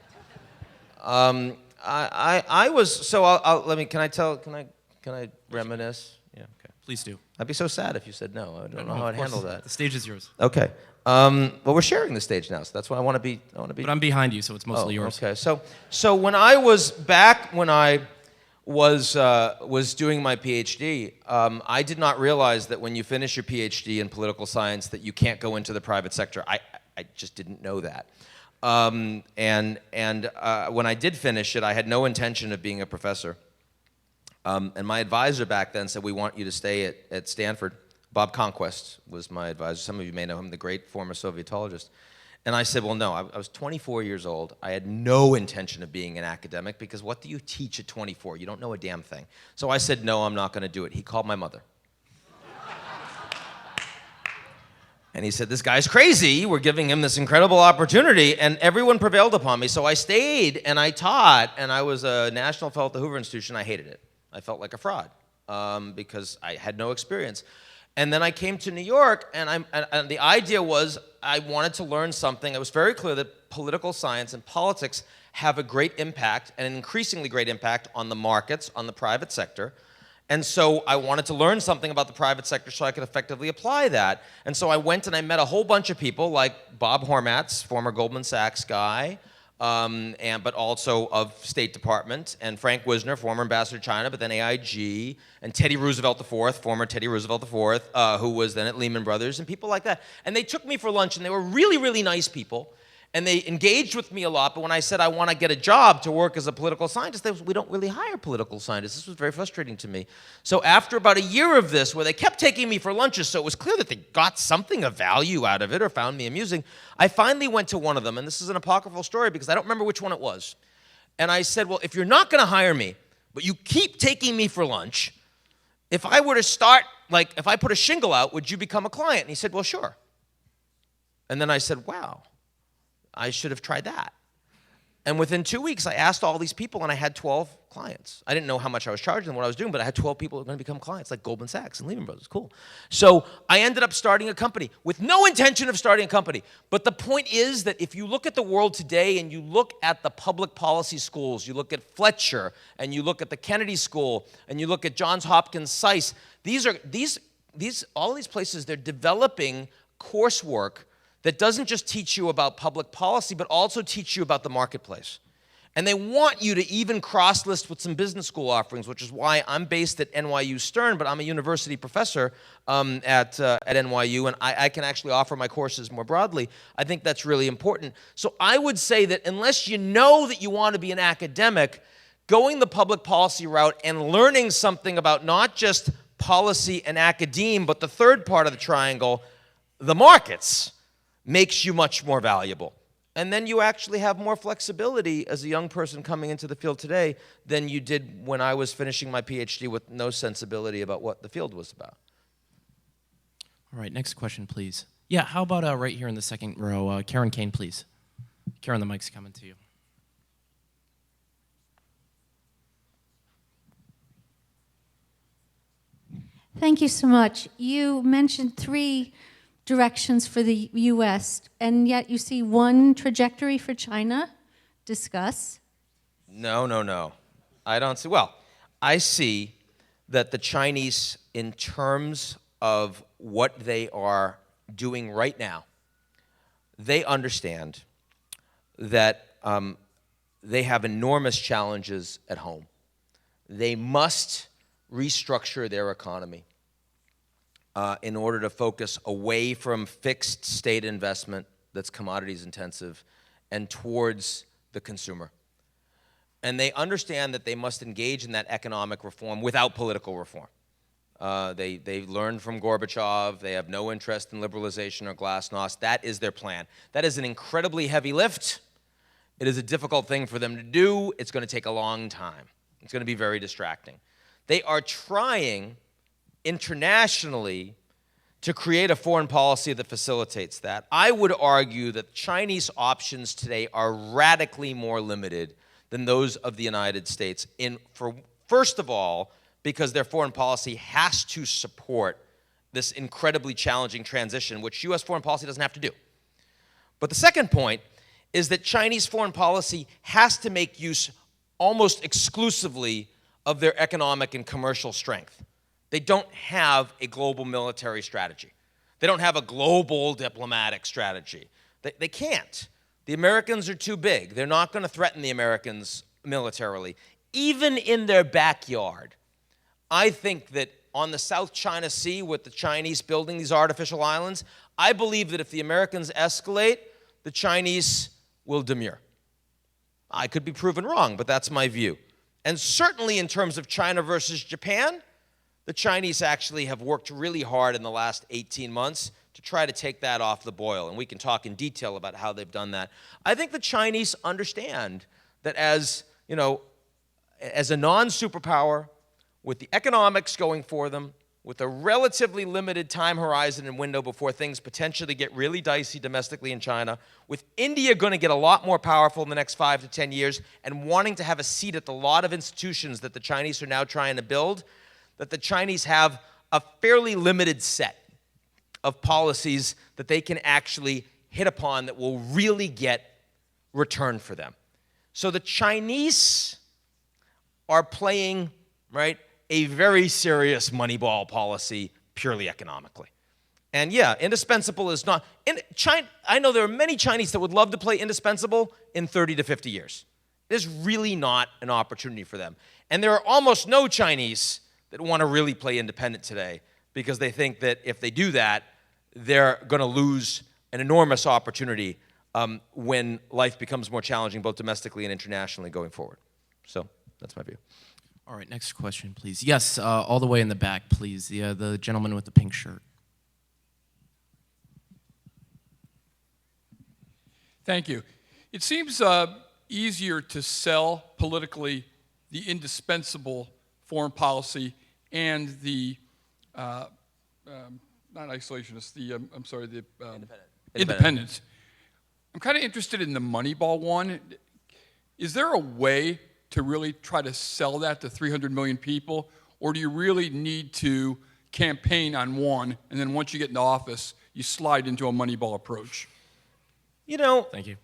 Can I reminisce? Yeah, okay. Please do. I'd be so sad if you said no. I don't know how I'd handle that. The stage is yours. Okay. Well, we're sharing the stage now, so that's why I want to be. But I'm behind you, so it's mostly yours. Okay. So when I was doing my PhD, I did not realize that when you finish your PhD in political science that you can't go into the private sector. I just didn't know that. And when I did finish it, I had no intention of being a professor. And my advisor back then said, we want you to stay at Stanford. Bob Conquest was my advisor. Some of you may know him, the great former Sovietologist. And I said, well, no, I was 24 years old. I had no intention of being an academic because what do you teach at 24? You don't know a damn thing. So I said, no, I'm not going to do it. He called my mother. And he said, this guy's crazy. We're giving him this incredible opportunity. And everyone prevailed upon me. So I stayed and I taught, and I was a national fellow at the Hoover Institution. I hated it. I felt like a fraud because I had no experience. And then I came to New York, and the idea was I wanted to learn something. It was very clear that political science and politics have a great impact, and an increasingly great impact on the markets, on the private sector. And so I wanted to learn something about the private sector so I could effectively apply that. And so I went and I met a whole bunch of people like Bob Hormats, former Goldman Sachs guy, but also of State Department, and Frank Wisner, former ambassador to China, but then AIG, and Teddy Roosevelt IV, former Teddy Roosevelt IV, who was then at Lehman Brothers, and people like that. And they took me for lunch, and they were really, really nice people, and they engaged with me a lot, but when I said I want to get a job to work as a political scientist, they said, we don't really hire political scientists. This was very frustrating to me. So after about a year of this, where they kept taking me for lunches, so it was clear that they got something of value out of it or found me amusing, I finally went to one of them, and this is an apocryphal story because I don't remember which one it was. And I said, well, if you're not going to hire me, but you keep taking me for lunch, if I were to start, like, if I put a shingle out, would you become a client? And he said, well, sure. And then I said, wow, I should have tried that. And within 2 weeks, I asked all these people, and I had 12 clients. I didn't know how much I was charging them, what I was doing, but I had 12 people who were going to become clients, like Goldman Sachs and Lehman Brothers. Cool. So I ended up starting a company with no intention of starting a company. But the point is that if you look at the world today and you look at the public policy schools, you look at Fletcher, and you look at the Kennedy School, and you look at Johns Hopkins SAIS, all these places, they're developing coursework that doesn't just teach you about public policy, but also teach you about the marketplace. And they want you to even cross-list with some business school offerings, which is why I'm based at NYU Stern, but I'm a university professor at NYU, and I can actually offer my courses more broadly. I think that's really important. So I would say that unless you know that you want to be an academic, going the public policy route and learning something about not just policy and academe, but the third part of the triangle, the markets, makes you much more valuable. And then you actually have more flexibility as a young person coming into the field today than you did when I was finishing my PhD with no sensibility about what the field was about. All right, next question, please. Yeah, how about right here in the second row, Karen Kane, please. Karen, the mic's coming to you. Thank you so much. You mentioned 3 directions for the U.S., and yet you see one trajectory for China. Discuss. No. I don't see. Well, I see that the Chinese, in terms of what they are doing right now, they understand that they have enormous challenges at home. They must restructure their economy in order to focus away from fixed state investment that's commodities intensive and towards the consumer. And they understand that they must engage in that economic reform without political reform. They learned from Gorbachev. They have no interest in liberalization or glasnost. That is their plan. That is an incredibly heavy lift. It is a difficult thing for them to do. It's going to take a long time. It's going to be very distracting. They are trying internationally to create a foreign policy that facilitates that. I would argue that Chinese options today are radically more limited than those of the United States. First of all, because their foreign policy has to support this incredibly challenging transition, which U.S. foreign policy doesn't have to do. But the second point is that Chinese foreign policy has to make use almost exclusively of their economic and commercial strength. They don't have a global military strategy. They don't have a global diplomatic strategy. They can't. The Americans are too big. They're not going to threaten the Americans militarily. Even in their backyard, I think that on the South China Sea with the Chinese building these artificial islands, I believe that if the Americans escalate, the Chinese will demur. I could be proven wrong, but that's my view. And certainly in terms of China versus Japan, the Chinese actually have worked really hard in the last 18 months to try to take that off the boil, and we can talk in detail about how they've done that. I think the Chinese understand that as a non-superpower, with the economics going for them, with a relatively limited time horizon and window before things potentially get really dicey domestically in China, with India going to get a lot more powerful in the next 5 to 10 years and wanting to have a seat at the lot of institutions that the Chinese are now trying to build, that the Chinese have a fairly limited set of policies that they can actually hit upon that will really get return for them. So the Chinese are playing, right, a very serious Moneyball policy purely economically. And yeah, indispensable is not, I know there are many Chinese that would love to play indispensable in 30 to 50 years. It is really not an opportunity for them. And there are almost no Chinese that want to really play independent today because they think that if they do that, they're going to lose an enormous opportunity when life becomes more challenging both domestically and internationally going forward. So that's my view. All right, next question, please. Yes, all the way in the back, please. The gentleman with the pink shirt. Thank you. It seems easier to sell politically the indispensable foreign policy and the, not isolationist, the, I'm sorry, the independence. I'm kind of interested in the Moneyball one. Is there a way to really try to sell that to 300 million people? Or do you really need to campaign on one, and then once you get into office, you slide into a Moneyball approach? You know, Thank you.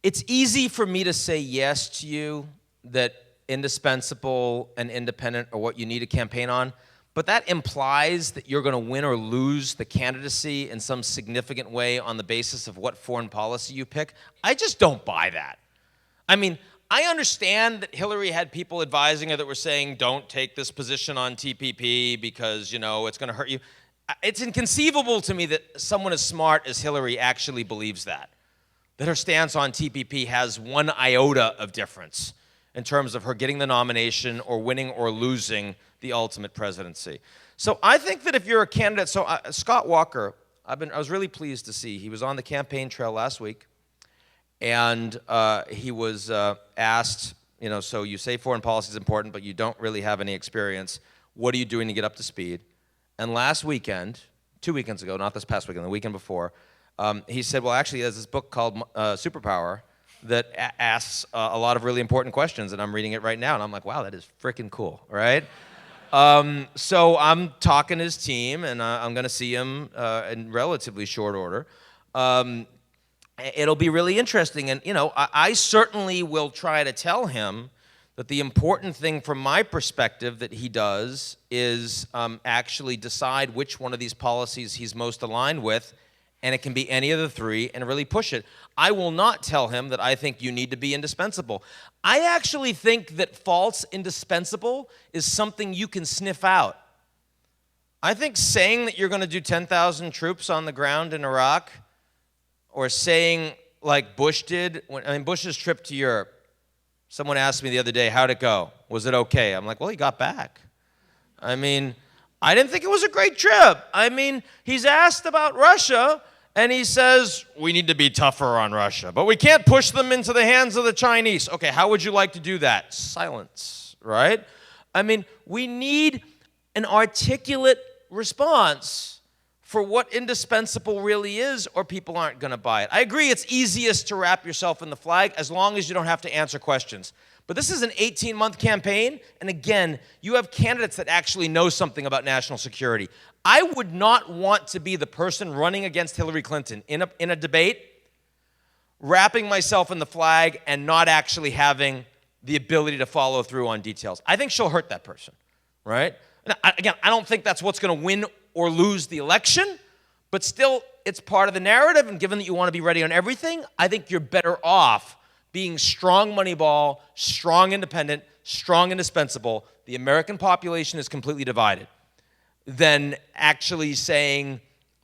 It's easy for me to say yes to you that indispensable and independent are what you need to campaign on, but that implies that you're going to win or lose the candidacy in some significant way on the basis of what foreign policy you pick. I just don't buy that. I mean, I understand that Hillary had people advising her that were saying, don't take this position on TPP because, you know, it's going to hurt you. It's inconceivable to me that someone as smart as Hillary actually believes that her stance on TPP has one iota of difference in terms of her getting the nomination or winning or losing the ultimate presidency. So I think that if you're a candidate, so Scott Walker, I was really pleased to see, he was on the campaign trail last week, and he was asked, you know, so you say foreign policy is important, but you don't really have any experience. What are you doing to get up to speed? And last weekend, 2 weekends ago, not this past weekend, the weekend before, he said, well, actually, there's this book called Superpower that asks a lot of really important questions, and I'm reading it right now, and I'm like, wow, that is freaking cool, right? So I'm talking to his team, and I'm going to see him in relatively short order. It'll be really interesting, and you know, I certainly will try to tell him that the important thing from my perspective that he does is actually decide which one of these policies he's most aligned with, and it can be any of the three, and really push it. I will not tell him that I think you need to be indispensable. I actually think that false indispensable is something you can sniff out. I think saying that you're going to do 10,000 troops on the ground in Iraq, or saying like Bush did, Bush's trip to Europe, someone asked me the other day, how'd it go? Was it okay? I'm like, well, he got back. I mean, I didn't think it was a great trip. I mean, he's asked about Russia, and he says, we need to be tougher on Russia, but we can't push them into the hands of the Chinese. Okay, how would you like to do that? Silence, right? I mean, we need an articulate response for what indispensable really is, or people aren't going to buy it. I agree it's easiest to wrap yourself in the flag as long as you don't have to answer questions. But this is an 18-month campaign, and again, you have candidates that actually know something about national security. I would not want to be the person running against Hillary Clinton in a debate, wrapping myself in the flag and not actually having the ability to follow through on details. I think she'll hurt that person, right? Now, again, I don't think that's what's going to win or lose the election, but still, it's part of the narrative, and given that you want to be ready on everything, I think you're better off being strong Moneyball, strong independent, strong indispensable. The American population is completely divided, than actually saying,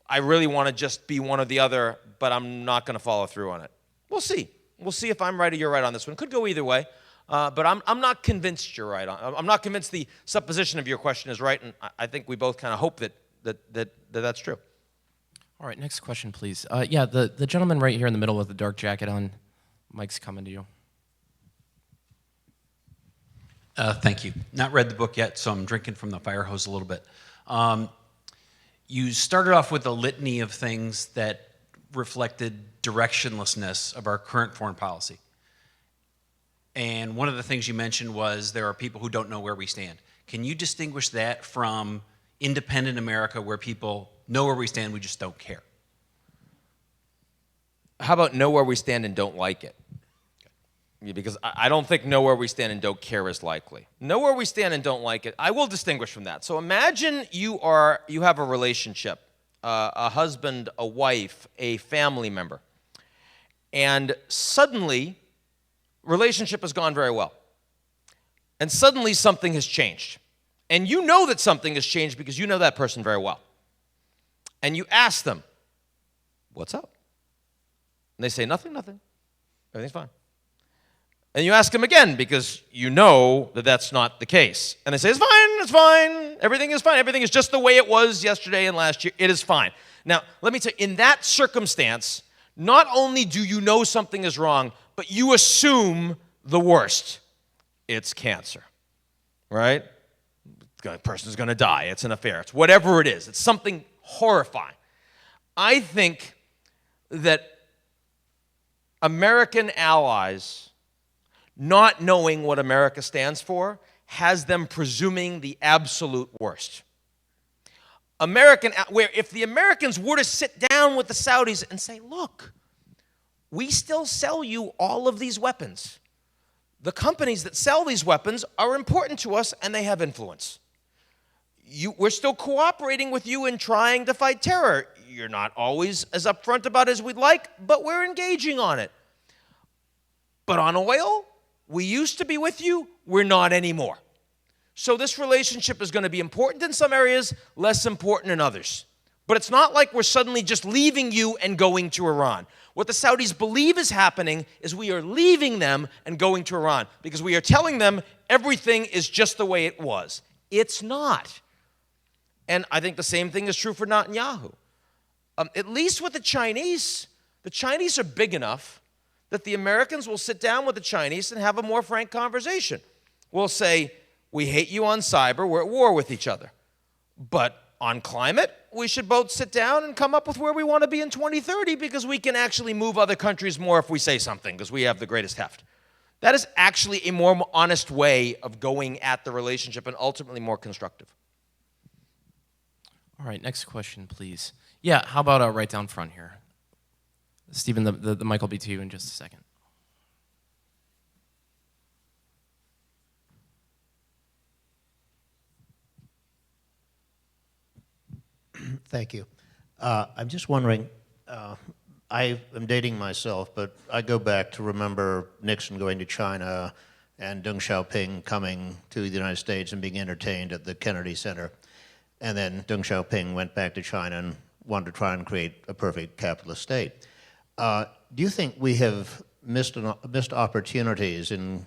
I really want to just be one or the other, but I'm not going to follow through on it. We'll see. We'll see if I'm right or you're right on this one. Could go either way. But I'm not convinced you're right. I'm not convinced the supposition of your question is right, and I think we both kind of hope that's true. All right, next question, please. Yeah, the gentleman right here in the middle with the dark jacket on. Mike's coming to you. Thank you. Not read the book yet, so I'm drinking from the fire hose a little bit. You started off with a litany of things that reflected directionlessness of our current foreign policy. And one of the things you mentioned was there are people who don't know where we stand. Can you distinguish that from independent America where people know where we stand, we just don't care? How about know where we stand and don't like it? Because I don't think know where we stand and don't care is likely. Know where we stand and don't like it, I will distinguish from that. So imagine you have a relationship, a husband, a wife, a family member, and suddenly relationship has gone very well. And suddenly something has changed. And you know that something has changed because you know that person very well. And you ask them, what's up? And they say, nothing. Everything's fine. And you ask them again because you know that that's not the case. And they say, it's fine, everything is fine. Everything is just the way it was yesterday and last year. It is fine. Now, let me tell you, in that circumstance, not only do you know something is wrong, but you assume the worst. It's cancer, right? The person's going to die. It's an affair. It's whatever it is. It's something horrifying. I think that American allies, not knowing what America stands for, has them presuming the absolute worst. Where if the Americans were to sit down with the Saudis and say, look, we still sell you all of these weapons. The companies that sell these weapons are important to us and they have influence. We're still cooperating with you in trying to fight terror. You're not always as upfront about it as we'd like, but we're engaging on it. But on oil, we used to be with you, we're not anymore. So this relationship is going to be important in some areas, less important in others. But it's not like we're suddenly just leaving you and going to Iran. What the Saudis believe is happening is we are leaving them and going to Iran because we are telling them everything is just the way it was. It's not. And I think the same thing is true for Netanyahu. At least with the Chinese are big enough that the Americans will sit down with the Chinese and have a more frank conversation. We'll say, we hate you on cyber, we're at war with each other. But on climate, we should both sit down and come up with where we want to be in 2030 because we can actually move other countries more if we say something because we have the greatest heft. That is actually a more honest way of going at the relationship and ultimately more constructive. All right, next question, please. Yeah, how about right down front here? Stephen, the mic will be to you in just a second. Thank you. I'm just wondering, I am dating myself, but I go back to remember Nixon going to China and Deng Xiaoping coming to the United States and being entertained at the Kennedy Center. And then Deng Xiaoping went back to China and wanted to try and create a perfect capitalist state. Do you think we have missed opportunities in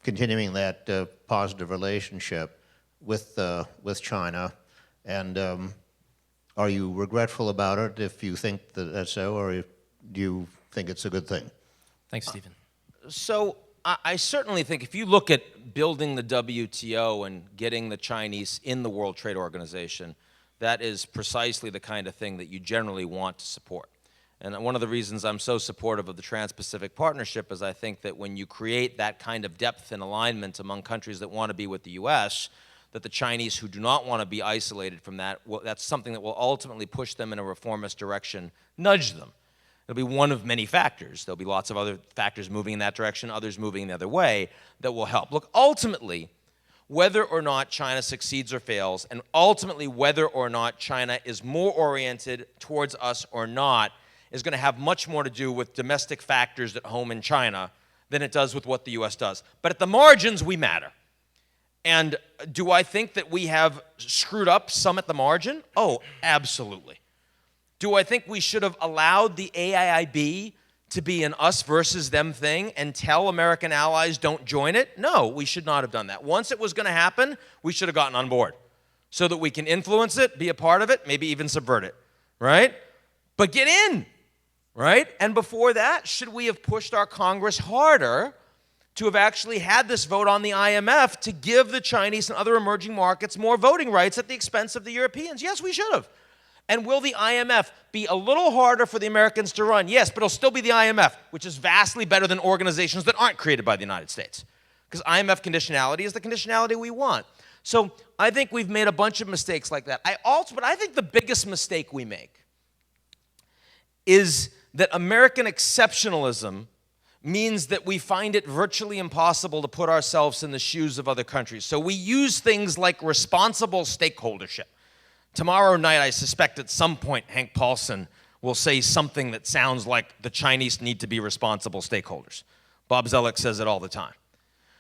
continuing that positive relationship with China? And are you regretful about it if you think that that's so, or do you think it's a good thing? Thanks, Stephen. So I certainly think if you look at building the WTO and getting the Chinese in the World Trade Organization, that is precisely the kind of thing that you generally want to support. And one of the reasons I'm so supportive of the Trans-Pacific Partnership is I think that when you create that kind of depth and alignment among countries that want to be with the U.S., that the Chinese who do not want to be isolated from that, that's something that will ultimately push them in a reformist direction, nudge them. It'll be one of many factors. There'll be lots of other factors moving in that direction, others moving the other way that will help. Look, ultimately, whether or not China succeeds or fails, and ultimately whether or not China is more oriented towards us or not, is going to have much more to do with domestic factors at home in China than it does with what the U.S. does. But at the margins, we matter. And do I think that we have screwed up some at the margin? Oh, absolutely. Do I think we should have allowed the AIIB to be an us versus them thing and tell American allies don't join it? No, we should not have done that. Once it was going to happen, we should have gotten on board so that we can influence it, be a part of it, maybe even subvert it, right? But get in, right? And before that, should we have pushed our Congress harder to have actually had this vote on the IMF to give the Chinese and other emerging markets more voting rights at the expense of the Europeans? Yes, we should have. And will the IMF be a little harder for the Americans to run? Yes, but it'll still be the IMF, which is vastly better than organizations that aren't created by the United States. Because IMF conditionality is the conditionality we want. So I think we've made a bunch of mistakes like that. But I think the biggest mistake we make is that American exceptionalism means that we find it virtually impossible to put ourselves in the shoes of other countries. So we use things like responsible stakeholdership. Tomorrow night, I suspect at some point, Hank Paulson will say something that sounds like the Chinese need to be responsible stakeholders. Bob Zoellick says it all the time.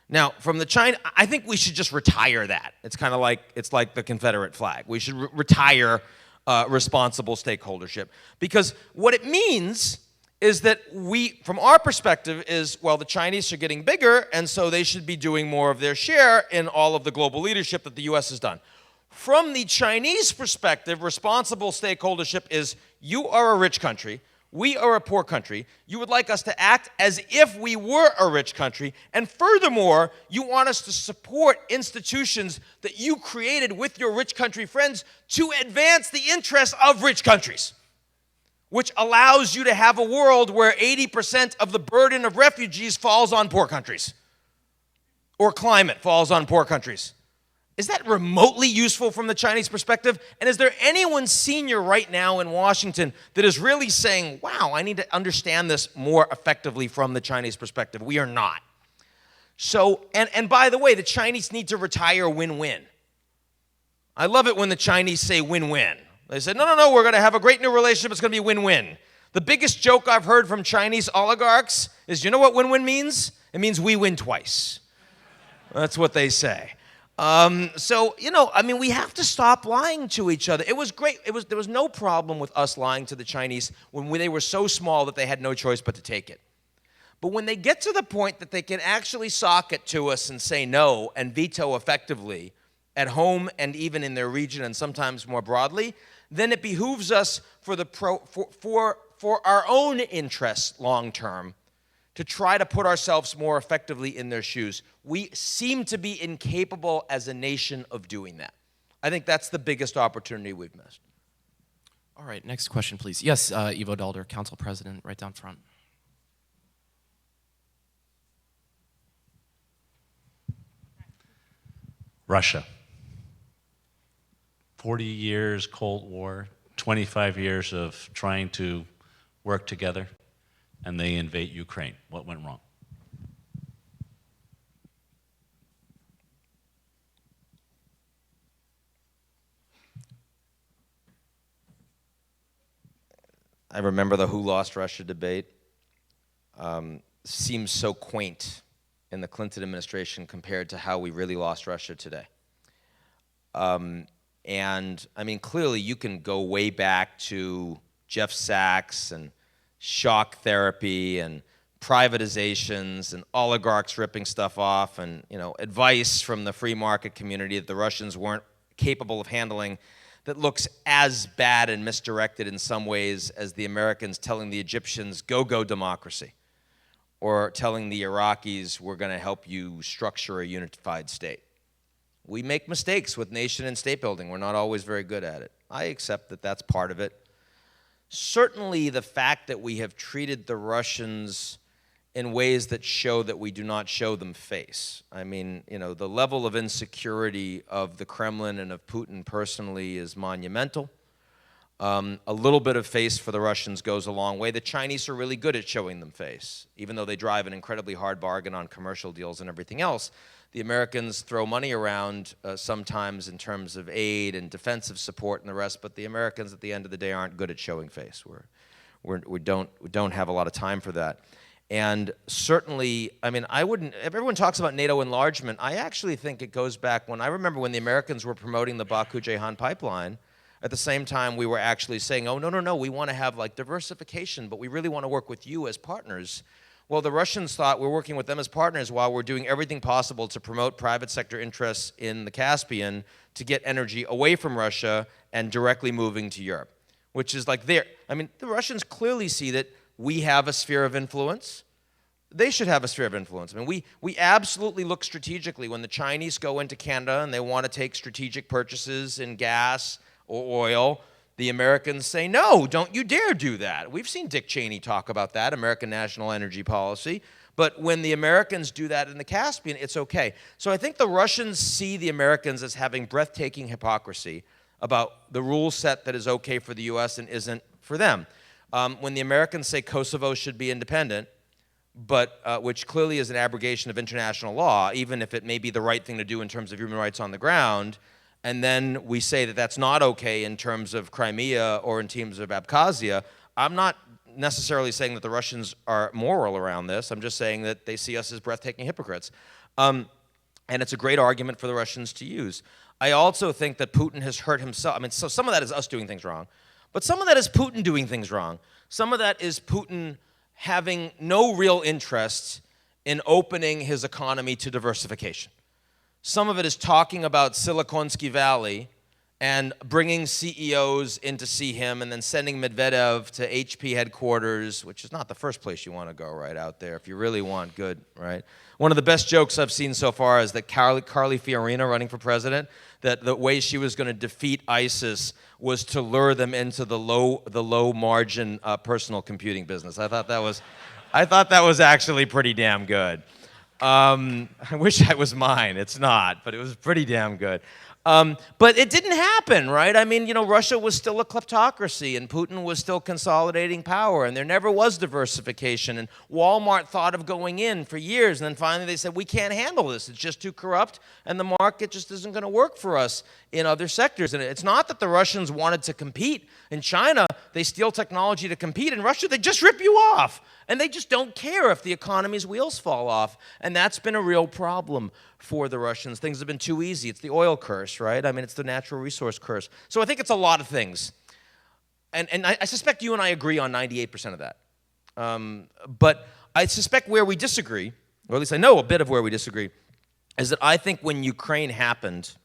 Now, from the China, I think we should just retire that. It's like the Confederate flag. We should retire responsible stakeholdership, because what it means is that from our perspective, well, the Chinese are getting bigger, and so they should be doing more of their share in all of the global leadership that the U.S. has done. From the Chinese perspective, responsible stakeholdership is you are a rich country, we are a poor country, you would like us to act as if we were a rich country, and furthermore, you want us to support institutions that you created with your rich country friends to advance the interests of rich countries, which allows you to have a world where 80% of the burden of refugees falls on poor countries, or climate falls on poor countries. Is that remotely useful from the Chinese perspective? And is there anyone senior right now in Washington that is really saying, wow, I need to understand this more effectively from the Chinese perspective? We are not. So, and by the way, the Chinese need to retire win-win. I love it when the Chinese say win-win. They say, no, we're going to have a great new relationship. It's going to be win-win. The biggest joke I've heard from Chinese oligarchs is, you know what win-win means? It means we win twice. That's what they say. We have to stop lying to each other. It was great. There was no problem with us lying to the Chinese when they were so small that they had no choice but to take it. But when they get to the point that they can actually sock it to us and say no and veto effectively at home and even in their region and sometimes more broadly, then it behooves us for our own interests long term to try to put ourselves more effectively in their shoes. We seem to be incapable as a nation of doing that. I think that's the biggest opportunity we've missed. All right, next question, please. Yes, Ivo Dalder, Council President, right down front. Russia. 40 years Cold War, 25 years of trying to work together, and they invade Ukraine. What went wrong? I remember the Who Lost Russia debate. Seems so quaint in the Clinton administration compared to how we really lost Russia today. And I mean, clearly you can go way back to Jeff Sachs and shock therapy and privatizations and oligarchs ripping stuff off and, advice from the free market community that the Russians weren't capable of handling that looks as bad and misdirected in some ways as the Americans telling the Egyptians, go democracy, or telling the Iraqis, we're going to help you structure a unified state. We make mistakes with nation and state building. We're not always very good at it. I accept that that's part of it. Certainly the fact that we have treated the Russians in ways that show that we do not show them face. I mean, the level of insecurity of the Kremlin and of Putin personally is monumental. A little bit of face for the Russians goes a long way. The Chinese are really good at showing them face, even though they drive an incredibly hard bargain on commercial deals and everything else. The Americans throw money around sometimes in terms of aid and defensive support and the rest, but the Americans at the end of the day aren't good at showing face. We don't have a lot of time for that. And certainly, I mean, everyone talks about NATO enlargement. I actually think it goes back I remember when the Americans were promoting the Baku-Jehan pipeline, At the same time, we were actually saying, oh, no, we want to have like diversification, but we really want to work with you as partners. Well, the Russians thought we're working with them as partners while we're doing everything possible to promote private sector interests in the Caspian to get energy away from Russia and directly moving to Europe, which is like the Russians clearly see that we have a sphere of influence. They should have a sphere of influence. I mean, we absolutely look strategically when the Chinese go into Canada and they want to take strategic purchases in gas or oil. The Americans say, no, don't you dare do that. We've seen Dick Cheney talk about that, American national energy policy. But when the Americans do that in the Caspian, it's okay. So I think the Russians see the Americans as having breathtaking hypocrisy about the rule set that is okay for the US and isn't for them. When the Americans say Kosovo should be independent, but which clearly is an abrogation of international law, even if it may be the right thing to do in terms of human rights on the ground, and then we say that that's not okay in terms of Crimea or in terms of Abkhazia, I'm not necessarily saying that the Russians are moral around this. I'm just saying that they see us as breathtaking hypocrites. And it's a great argument for the Russians to use. I also think that Putin has hurt himself. I mean, so some of that is us doing things wrong, but some of that is Putin doing things wrong. Some of that is Putin having no real interest in opening his economy to diversification. Some of it is talking about Siliconsky Valley and bringing CEOs in to see him and then sending Medvedev to HP headquarters, which is not the first place you want to go right out there if you really want good, right? One of the best jokes I've seen so far is that Carly Fiorina running for president, that the way she was going to defeat ISIS was to lure them into the low margin personal computing business. I thought that was actually pretty damn good. I wish that was mine. It's not, but it was pretty damn good. But it didn't happen, right? I mean, Russia was still a kleptocracy, and Putin was still consolidating power, and there never was diversification. And Walmart thought of going in for years, and then finally they said, we can't handle this. It's just too corrupt, and the market just isn't going to work for us in other sectors. And it's not that the Russians wanted to compete. In China, they steal technology to compete. In Russia, they just rip you off. And they just don't care if the economy's wheels fall off. And that's been a real problem for the Russians. Things have been too easy. It's the oil curse, right? I mean, it's the natural resource curse. So I think it's a lot of things. And I suspect you and I agree on 98% of that. But I suspect where we disagree, or at least I know a bit of where we disagree, is that I think when Ukraine happened,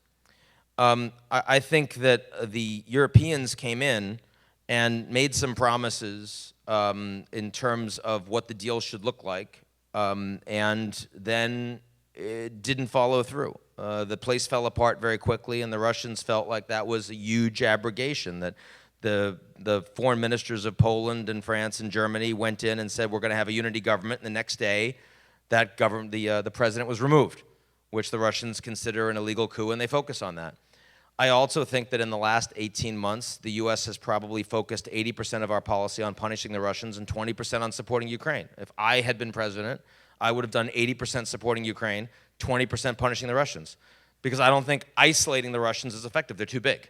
I think that the Europeans came in and made some promises in terms of what the deal should look like, and then it didn't follow through. The place fell apart very quickly, and the Russians felt like that was a huge abrogation, that the foreign ministers of Poland and France and Germany went in and said, we're going to have a unity government, and the next day, that government, the president was removed, which the Russians consider an illegal coup, and they focus on that. I also think that in the last 18 months, the U.S. has probably focused 80% of our policy on punishing the Russians and 20% on supporting Ukraine. If I had been president, I would have done 80% supporting Ukraine, 20% punishing the Russians, because I don't think isolating the Russians is effective. They're too big.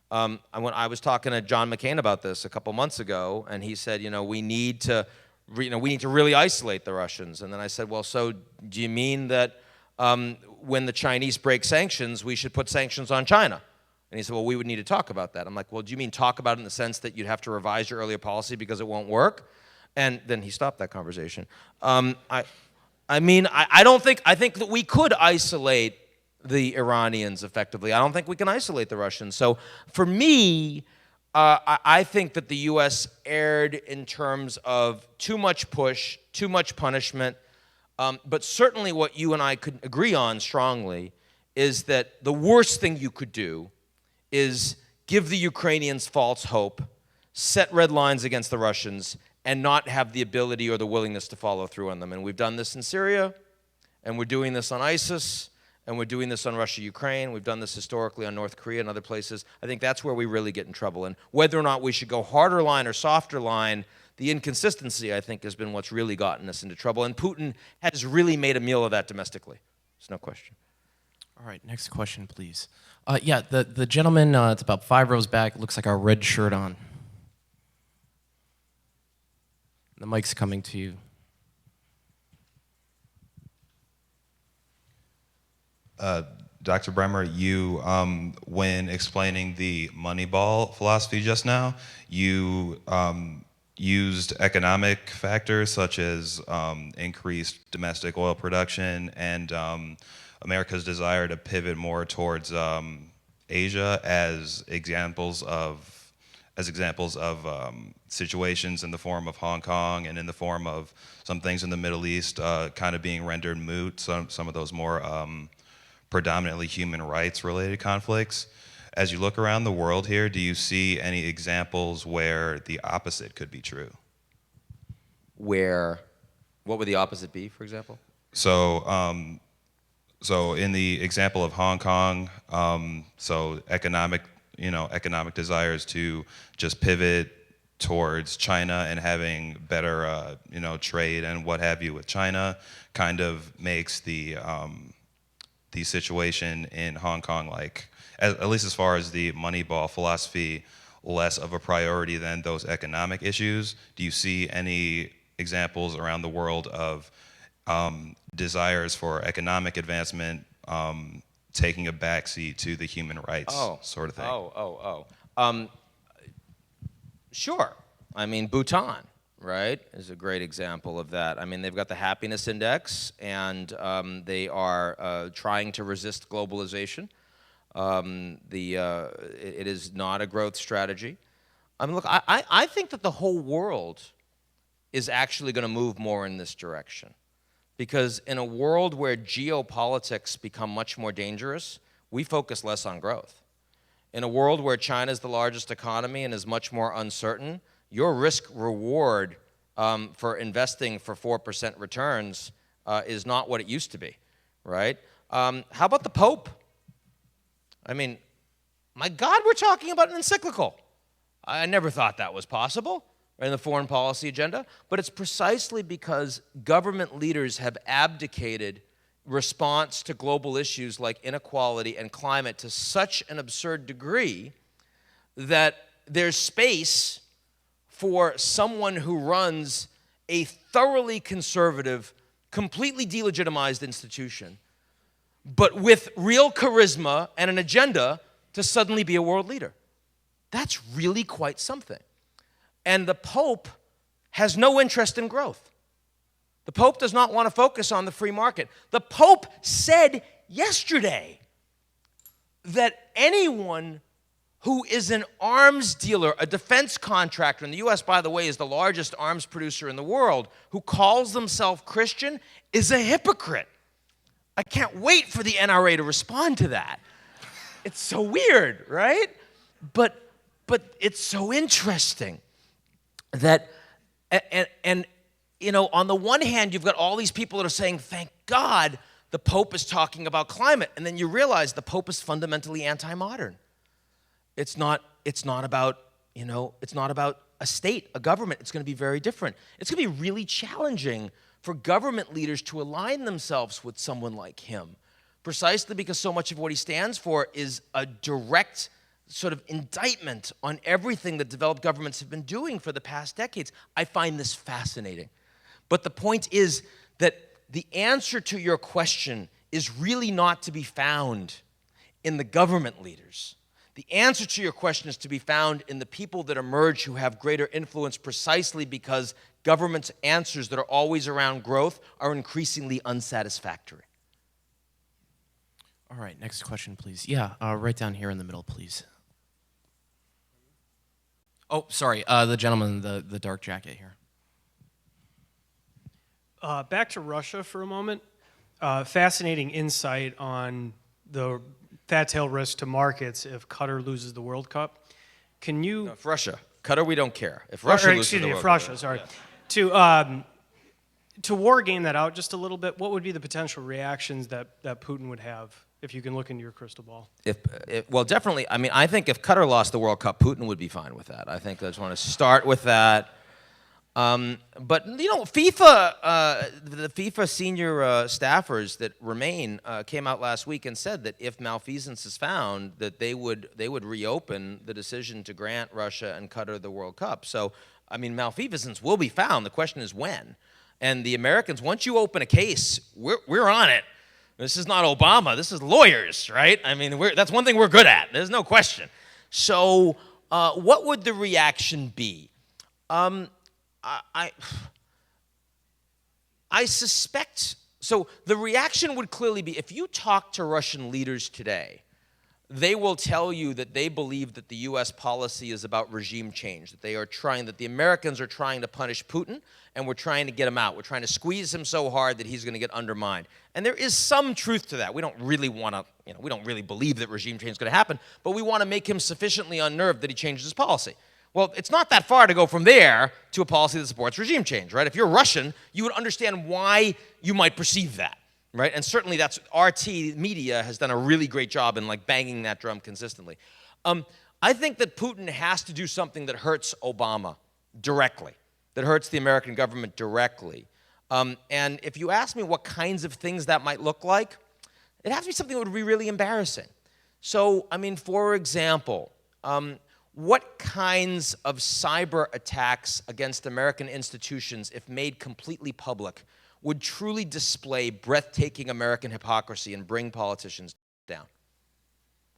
When I was talking to John McCain about this a couple months ago, and he said, we need to really isolate the Russians. And then I said, well, so do you mean that when the Chinese break sanctions, we should put sanctions on China? And he said, well, we would need to talk about that. I'm like, well, do you mean talk about it in the sense that you'd have to revise your earlier policy because it won't work? And then he stopped that conversation. I think that we could isolate the Iranians effectively. I don't think we can isolate the Russians. So for me, I think that the U.S. erred in terms of too much push, too much punishment. But certainly what you and I could agree on strongly is that the worst thing you could do is give the Ukrainians false hope, set red lines against the Russians, and not have the ability or the willingness to follow through on them. And we've done this in Syria, and we're doing this on ISIS, and we're doing this on Russia, Ukraine. We've done this historically on North Korea and other places. I think that's where we really get in trouble. And whether or not we should go harder line or softer line, the inconsistency, I think, has been what's really gotten us into trouble. And Putin has really made a meal of that domestically. There's no question. All right, next question, please. The gentleman, it's about 5 rows back, looks like a red shirt on. The mic's coming to you. Dr. Bremmer, you, when explaining the Moneyball philosophy just now, you used economic factors such as increased domestic oil production and America's desire to pivot more towards Asia as examples of situations in the form of Hong Kong and in the form of some things in the Middle East kind of being rendered moot, some of those more predominantly human rights related conflicts. As you look around the world here, do you see any examples where the opposite could be true? What would the opposite be, for example? So, so in the example of Hong Kong, so economic desires to just pivot towards China and having better, trade and what have you with China, kind of makes the situation in Hong Kong, like at least as far as the Moneyball philosophy, less of a priority than those economic issues. Do you see any examples around the world of desires for economic advancement taking a backseat to the human rights sort of thing? Sure. I mean, Bhutan, right, is a great example of that. I mean, they've got the happiness index, and they are trying to resist globalization. It is not a growth strategy. I mean, look, I think that the whole world is actually going to move more in this direction. Because in a world where geopolitics become much more dangerous, we focus less on growth. In a world where China is the largest economy and is much more uncertain, your risk-reward for investing for 4% returns is not what it used to be, right? How about the Pope? I mean, my God, we're talking about an encyclical. I never thought that was possible in the foreign policy agenda, but it's precisely because government leaders have abdicated response to global issues like inequality and climate to such an absurd degree that there's space for someone who runs a thoroughly conservative, completely delegitimized institution, but with real charisma and an agenda to suddenly be a world leader. That's really quite something. And the Pope has no interest in growth. The Pope does not want to focus on the free market. The Pope said yesterday that anyone who is an arms dealer, a defense contractor, and the U.S., by the way, is the largest arms producer in the world, who calls themselves Christian, is a hypocrite. I can't wait for the NRA to respond to that. It's so weird, right? But it's so interesting that, and on the one hand, you've got all these people that are saying, thank God the Pope is talking about climate. And then you realize the Pope is fundamentally anti-modern. It's not about a state, a government. It's going to be very different. It's going to be really challenging for government leaders to align themselves with someone like him, precisely because so much of what he stands for is a direct sort of indictment on everything that developed governments have been doing for the past decades. I find this fascinating. But the point is that the answer to your question is really not to be found in the government leaders. The answer to your question is to be found in the people that emerge who have greater influence, precisely because government's answers that are always around growth are increasingly unsatisfactory. All right, next question, please. Yeah, right down here in the middle, please. Oh, sorry, the gentleman in the dark jacket here. Back to Russia for a moment. Fascinating insight on the fat tail risk to markets if Qatar loses the World Cup. Can you... No, if Russia. Qatar, we don't care. If Russia loses the World Cup. If Russia, sorry. Yeah. To war game that out just a little bit, what would be the potential reactions that Putin would have, if you can look into your crystal ball? Well, definitely. I mean, I think if Qatar lost the World Cup, Putin would be fine with that. I think I just want to start with that. But, FIFA, the FIFA senior staffers that remain came out last week and said that if malfeasance is found, that they would reopen the decision to grant Russia and Qatar the World Cup. So, I mean, malfeasance will be found. The question is when. And the Americans, once you open a case, we're on it. This is not Obama. This is lawyers, right? I mean, that's one thing we're good at. There's no question. So what would the reaction be? I suspect, so the reaction would clearly be, if you talk to Russian leaders today, they will tell you that they believe that the U.S. policy is about regime change, that the Americans are trying to punish Putin, and we're trying to get him out. We're trying to squeeze him so hard that he's going to get undermined. And there is some truth to that. We don't really want to, we don't really believe that regime change is going to happen, but we want to make him sufficiently unnerved that he changes his policy. Well, it's not that far to go from there to a policy that supports regime change, right? If you're Russian, you would understand why you might perceive that, right? And certainly that's RT media has done a really great job in like banging that drum consistently. I think that Putin has to do something that hurts Obama directly, that hurts the American government directly. And if you ask me what kinds of things that might look like, it has to be something that would be really embarrassing. So, I mean, for example, what kinds of cyber attacks against American institutions, if made completely public, would truly display breathtaking American hypocrisy and bring politicians down?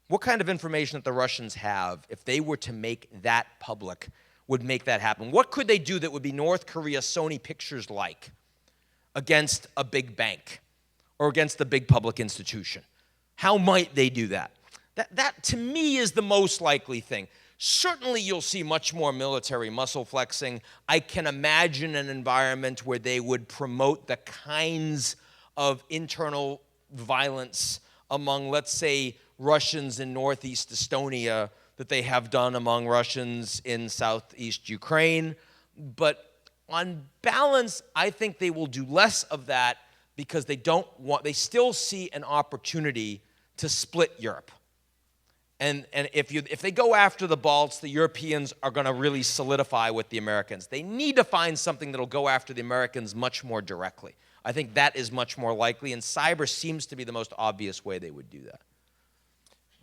What kind of information that the Russians have, if they were to make that public, would make that happen? What could they do that would be North Korea Sony Pictures-like against a big bank or against a big public institution? How might they do that? That to me, is the most likely thing. Certainly, you'll see much more military muscle flexing. I can imagine an environment where they would promote the kinds of internal violence among, let's say, Russians in northeast Estonia that they have done among Russians in southeast Ukraine. But on balance, I think they will do less of that because they still see an opportunity to split Europe. And if they go after the Balts, the Europeans are going to really solidify with the Americans. They need to find something that will go after the Americans much more directly. I think that is much more likely, and cyber seems to be the most obvious way they would do that.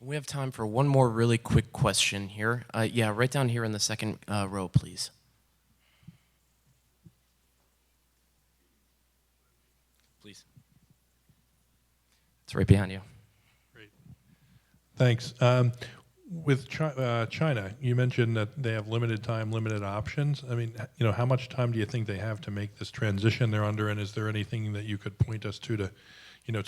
We have time for one more really quick question here. Yeah, right down here in the second row, please. Please. It's right behind you. Thanks. With China, you mentioned that they have limited time, limited options. I mean, how much time do you think they have to make this transition they're under, and is there anything that you could point us to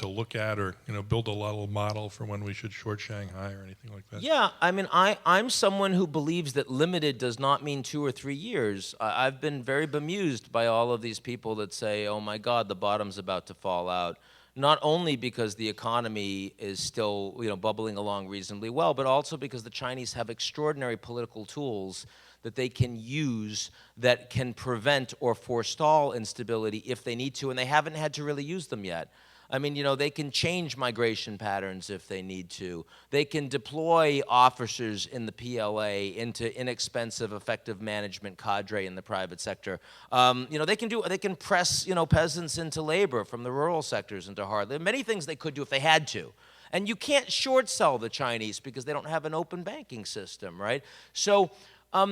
look at, or build a little model for when we should short Shanghai or anything like that? Yeah, I mean, I'm someone who believes that limited does not mean 2 or 3 years. I've been very bemused by all of these people that say, oh my God, the bottom's about to fall out. Not only because the economy is still, bubbling along reasonably well, but also because the Chinese have extraordinary political tools that they can use that can prevent or forestall instability if they need to, and they haven't had to really use them yet. I mean, they can change migration patterns if they need to. They can deploy officers in the PLA into inexpensive, effective management cadre in the private sector. They can press, peasants into labor from the rural sectors into hard. There are many things they could do if they had to. And you can't short sell the Chinese because they don't have an open banking system, right? So, I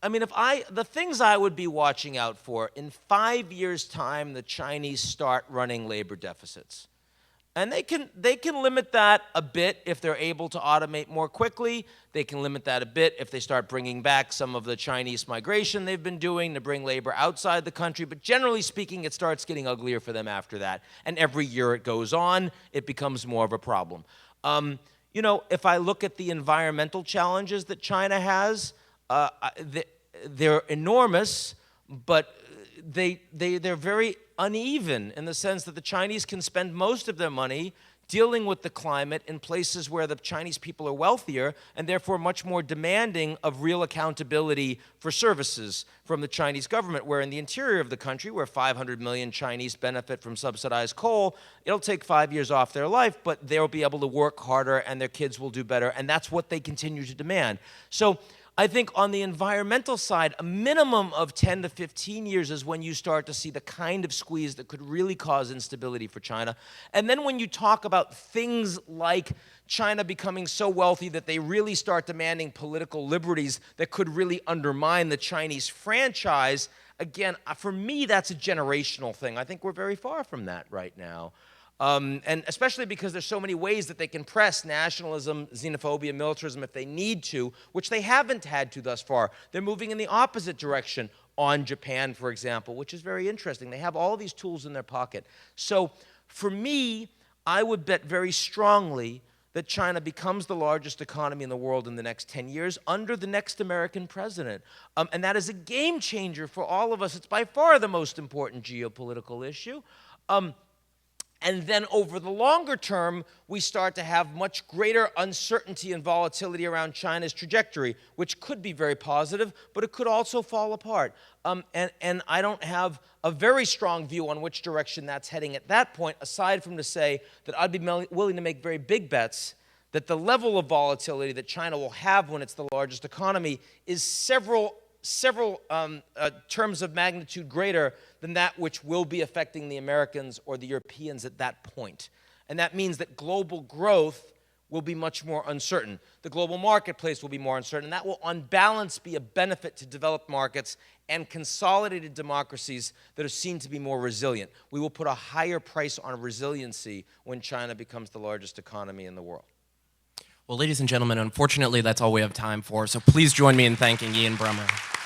mean, the things I would be watching out for, in 5 years' time, the Chinese start running labor deficits. And they can limit that a bit if they're able to automate more quickly. They can limit that a bit if they start bringing back some of the Chinese migration they've been doing to bring labor outside the country. But generally speaking, it starts getting uglier for them after that. And every year it goes on, it becomes more of a problem. If I look at the environmental challenges that China has, they're enormous, but they're very uneven in the sense that the Chinese can spend most of their money dealing with the climate in places where the Chinese people are wealthier and therefore much more demanding of real accountability for services from the Chinese government, where in the interior of the country, where 500 million Chinese benefit from subsidized coal, it'll take 5 years off their life, but they'll be able to work harder and their kids will do better, and that's what they continue to demand. So I think on the environmental side, a minimum of 10 to 15 years is when you start to see the kind of squeeze that could really cause instability for China. And then when you talk about things like China becoming so wealthy that they really start demanding political liberties that could really undermine the Chinese franchise, again, for me, that's a generational thing. I think we're very far from that right now. And especially because there's so many ways that they can press nationalism, xenophobia, militarism if they need to, which they haven't had to thus far. They're moving in the opposite direction on Japan, for example, which is very interesting. They have all these tools in their pocket. So for me, I would bet very strongly that China becomes the largest economy in the world in the next 10 years under the next American president. And that is a game changer for all of us. It's by far the most important geopolitical issue. And then over the longer term, we start to have much greater uncertainty and volatility around China's trajectory, which could be very positive, but it could also fall apart. And I don't have a very strong view on which direction that's heading at that point, aside from to say that I'd be willing to make very big bets that the level of volatility that China will have when it's the largest economy is several terms of magnitude greater than that which will be affecting the Americans or the Europeans at that point. And that means that global growth will be much more uncertain. The global marketplace will be more uncertain. And that will, on balance, be a benefit to developed markets and consolidated democracies that are seen to be more resilient. We will put a higher price on resiliency when China becomes the largest economy in the world. Well, ladies and gentlemen, unfortunately, that's all we have time for, so please join me in thanking Ian Bremmer.